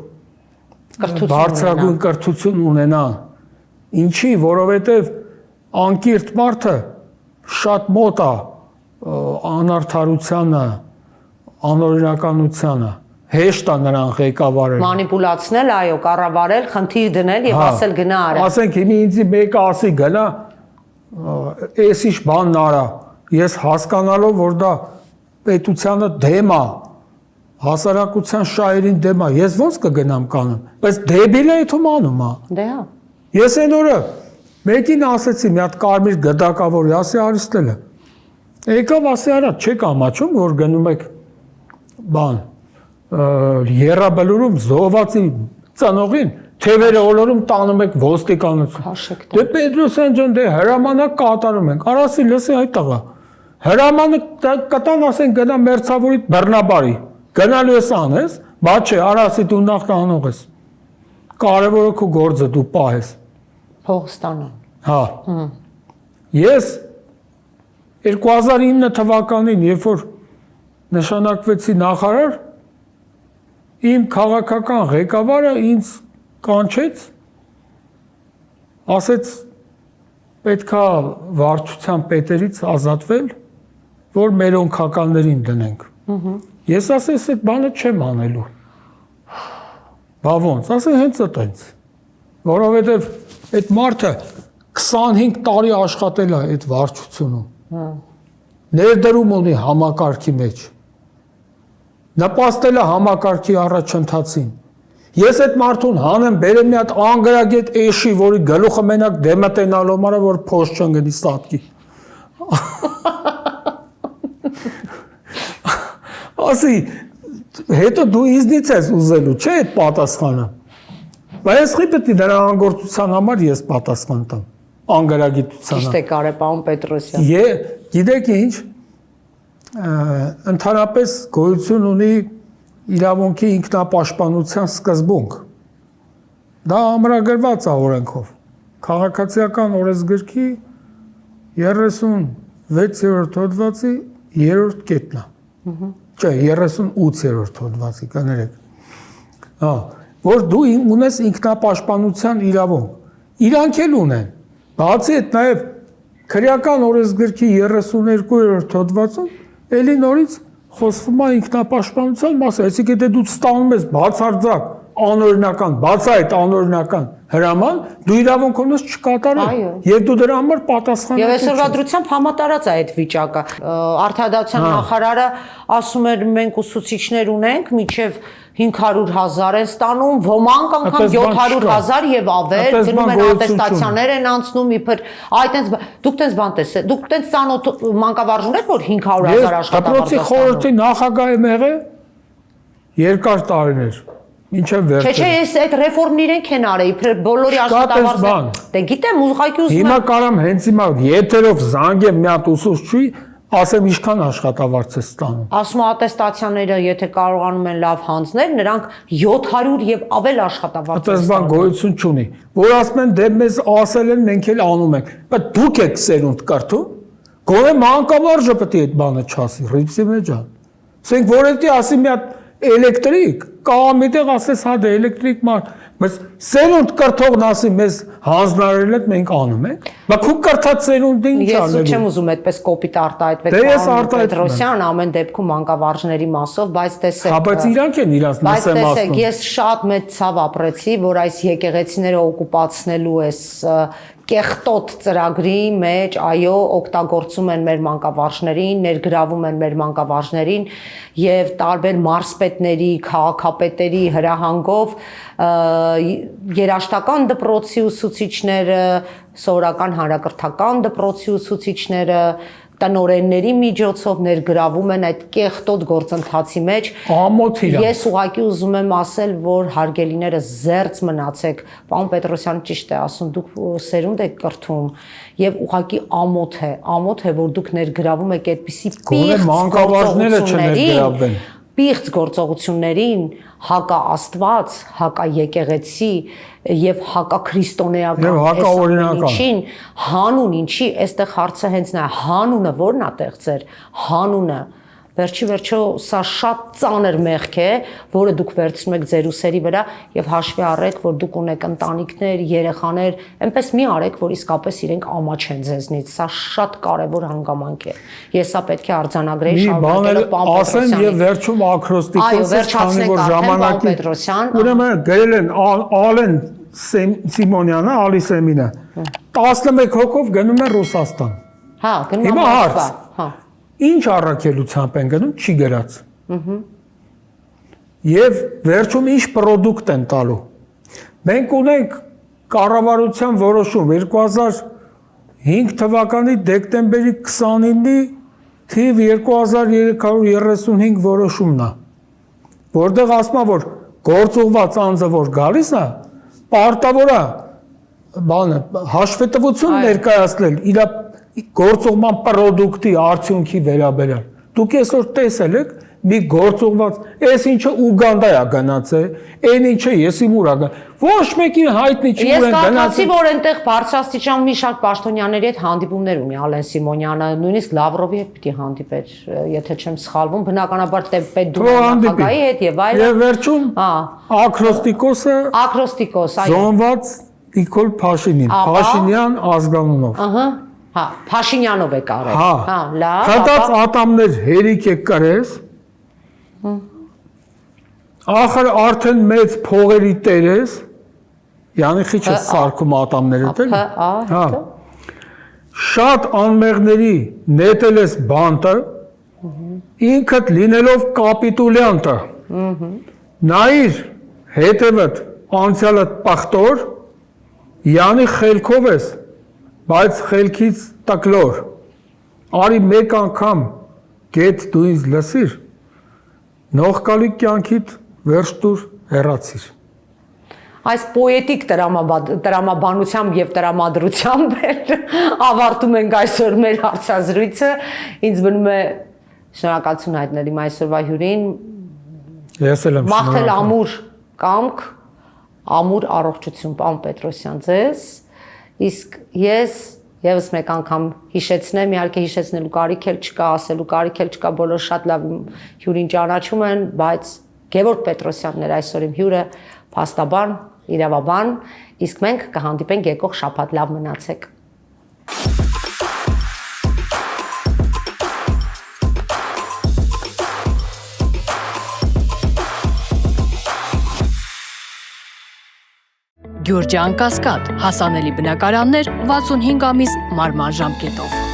բարձրագույն կրթություն ունենան։ Ինչի, որովհետև անկիրթ մարդը շատ մոտ է անարդարությանը, անօրինականությանը, հեշտ է նրան ղեկավարել։ Մանիպուլացնել, այո, կառավարել, խնդիր դնել եւ ասել գնա արա։ Ասենք հիմա ինձ մեկը ասի գնա, էս ինչ բանն արա, ես հասկանալով, որ դա պետությանը դեմ է, հասարակության շահերին դեմ է, ես ոնց կգնամ կանեմ, բայց դեբիլ է ithում անում է։ Դե հա։ Ես այն օրը մեկին ասեցի, մի հատ կարմիր գդակավոր ասի Արիստելը։ Եկավ ասի արա, չեք ամաչում, որ գնում եք բան, երրաբլուրում զոհվածի ծնողին, թևերը ոլորում տանում եք ոստիկանություն։ Դե Պետրոսյան ջան, դե հրամանակ կատարում ենք։ Արասի լսի այդ տղա։ Հրամանը կտան ասեն գնա մերձավորիդ բռնաբարի։ Գնալու ես անես, բա չէ, Արասի դու նախ տանող ես։ Կարևորը քո գործը դու պահես։ Փողստանան։ Հա։ Ես 2009 թվականին, երբ որ նշանակվեցի նախարար, իմ քաղաքական ղեկավարը ինձ կանչեց, ասեց պետքա վարչության պետերից ազատվել, որ մեր օնքականներին դնենք։ Ես ասես այդ բանը չեմ անելու։ Բա ոնց, ասե հենց այդպես, որովհետև այդ մարդը 25 տարի աշխատել է այդ վարչությունում։ Ներդրում ունի համակարգի մեջ։ Նպաստել է համակարգի առաջընթացին։ Ես այդ մարդուն հանեմ, բերեմ մի հատ անգրագետ էշի, որի գլուխը մենակ դեմտենալու համար որ փոշ չընկնի սատկի։ Ասի, հետո դու ինձնից ես ուզելու, չէ՞ այդ պատասխանը։ Բայց պետք է դրա անգործության համար ես պատասխան տամ։ Անգրագիտության։ Ճիշտ է կարե պարոն Պետրոսյան։ Գիտեք ինչ, ընդհանրապես գոյություն ունի իրավունքի ինքնապաշտպանության սկզբունք։ Դա ամրագրված է օրենքով։ Քաղաքացիական օրենսգրքի 36-րդ հոդվածի 3-րդ կետն է։ Չէ, 38-րդ հոդվածի, կներեք։ Հա, որ դու ունես ինքնապաշտպանության իրավունք։ Իրանք էլ ունեն։ Բացի այդ նաև քրեական օրենսգրքի 32-րդ հոդվածում էլի նորից խոսվում է ինքնապաշտպանության մասին, այսինքն դու ստանում ես բացարձակ անօրինական, բացահայտ անօրինական հրաման, դու իրավունք ունես չկատարել եւ դու դրա համար պատասխանատու ես։ Եվ այսօրվա դրությամբ համատարած է այդ վիճակը։ Արտադատության նախարարը ասում էր մենք ուսուցիչներ ունենք, միջև 500,000 են ստանում, ոմանք անգամ 700,000 եւ ավել, գնում են ատեստացիաներ են անցնում, իբր այդտենց դուք տենց բան տեսեք, դուք տենց ծանոթ մանկավարժներ եք, որ 500,000 աշխատավարձ դպրոցի խորհրդի նախագահ եմ եղել երկար տարիներ, մինչև վերջը։ Չէ, ես այդ ռեֆորմն իրենք են արել, իբր բոլորի աշխատավարձը։ Դե գիտեմ, ուղղակի ուզում եմ։ Հիմա կարամ հենց հիմա եթերով զանգեմ մի հատ ուսուցչի, ասեմ ինչքան աշխատավարձ է ստանում։ Ասում ատեստացիաները, եթե կարողանում են լավ հանձնել, նրանք 700 եւ ավել աշխատավարձ են ստանում։ Այդպես բան գոյություն չունի, որ ասում են դե մեզ ասել են, մենք էլ անում ենք, բայց դուք եք սերունդ կրթում, գոնե մանկավարժը պետք է այդ բանը չասի, ռիփսի մեջ ան։ Ասենք որ էդի ասի մի հատ էլեկտրիկ, կա միտեղ ասես հա դե էլեկտրիկ մար, բայց սերունդ կրթողն ասի մեզ հանձնարարել եք մենք անում ենք։ Բա քու կրթած սերունդը ինչ Ես անելու։ չեմ ուզում այդպես կոպիտ արտահայտվել Պետրոսյան ամեն դեպքում մանկավարժների մասով, բայց տեսեք։ Հա բայց իրանք են իրաց Բայց նսեմ տեսեք, ասում։ ես շատ մեծ ցավ ապրեցի, որ այս եկեղեցիները օկուպացնելու այս կեղտոտ ծրագրի մեջ, այո, օգտագործում են մեր մանկավարժներին, ներգրավում են մեր մանկավարժներին եւ տարբեր մարզպետների, քաղաքապետերի հրահանգով երաշտական դպրոցի ուսուցիչները, սովորական հանրակրթական դպրոցի ուսուցիչները տնօրենների միջոցով ներգրավում են այդ կեղտոտ գործընթացի մեջ։ Ամոթ իրանք։ Ես ուղղակի ուզում եմ ասել, որ հարգելիները զերծ մնացեք, պարոն Պետրոսյանը ճիշտ է ասում, դուք սերունդ եք կրթում եւ ուղղակի ամոթ է, որ դուք ներգրավում եք այդպիսի պիղծ գործողություններին, հակա Աստված, հակա եկեղեցի եւ հակա քրիստոնեական ինչին, հանուն ինչի, այստեղ հարցը հենց նա հանունը ո՞րն է տեղծեր, հանունը Վերջի վերջո սա շատ ծանր մեղք է, որը դուք վերցնում եք ձեր ուսերի վրա եւ հաշվի առեք, որ դուք ունեք ընտանիքներ, երեխաներ, այնպես մի արեք, որ իսկապես իրենք ամաչեն ձեզնից։ Սա շատ կարեւոր հանգամանք է։ Ես սա պետք է արձանագրեի շարունակելով պարոն Պետրոսյանի։ Ասեմ եւ վերջում ակրոստիկոսը քանի որ ժամանակի ուրեմն գրել են Ալեն Սիմոնյանը, Ալի Սեմինը 11 հոգով գնում են Ռուսաստան։ Հա, գնում են Մոսկվա։ Հա։ Ինչ առաքելությամբ են գնում, չի գրած։ Եվ վերջում ինչ պրոդուկտ են տալու։ Մենք ունենք կառավարության որոշում 2005 թվականի դեկտեմբերի 29-ի թիվ 2335 որոշումն է, որտեղ ասում է, որ գործուղված անձը որ գալիս է, պարտավոր է հաշվետվություն ներկայացնել իր գործողման պրոդուկտի արդյունքի վերաբերյալ։ Դուք այսօր տեսել եք մի գործողված, այս ինչը Ուգանդա է գնացել, այն ինչը եսի մուր է գնացել։ Ոչ մեկին հայտնի չի որ են գնացել։ Ես կարծացի, որ այնտեղ բարձրաստիճան մի շարք պաշտոնյաների հետ հանդիպումներ ունի Ալեն Սիմոնյանը, նույնիսկ Լավրովի հետ պիտի հանդիպեր, եթե չեմ սխալվում, բնականաբար Պետդումայի նախագահի հետ եւ այլն։ Եվ վերջում ակրոստիկոս, այո։ Զոնված Նիկոլ Փաշինյան ազգանունով։ Ահա։ Հա, Փաշինյանով է կարել։ Հա, լավ։ Հատած ատամներ հերիք է կրես։ Ախր արդեն մեծ փողերի տեր ես, յանի խիչ ես սարքում ատամները դել։ Հա։ Շատ անմեղների նետել ես բանտը, ինքդ լինելով կապիտուլյանտը։ Նայիր հետևդ անցյալդ պախտոր, յանի խելքով ես, բայց խելքից տակլոր, արի մեկ անգամ գետ դու ինձ լսիր, նողկալի կյանքիդ վերջ տուր հեռացիր։ Այս պոետիկ տրամաբանությամբ եւ տրամադրությամբ ավարտում ենք այսօր մեր հարցազրույցը, ինձ մնում է շնորհակալություն հայտնել իմ այսօրվա հյուրին, ես էլ եմ մաղթել ամուր կամք, ամուր առողջություն, պարոն Պետրոսյան ձեզ, իսկ ես եւս մեկ անգամ հիշեցնեմ, իհարկե հիշեցնելու կարիք էլ չկա, ասելու կարիք էլ չկա, բոլոր շատ լավ հյուրին ճանաչում են, բայց Գևորգ Պետրոսյանն էր այսօր իմ հյուրը, փաստաբան, իրավաբան, իսկ մենք կհանդիպենք եկող շաբաթ, լավ մնացեք։ Գյուրջան Կասկադ, հասանելի բնակարաններ 65 ամիս մարման ժամկետով։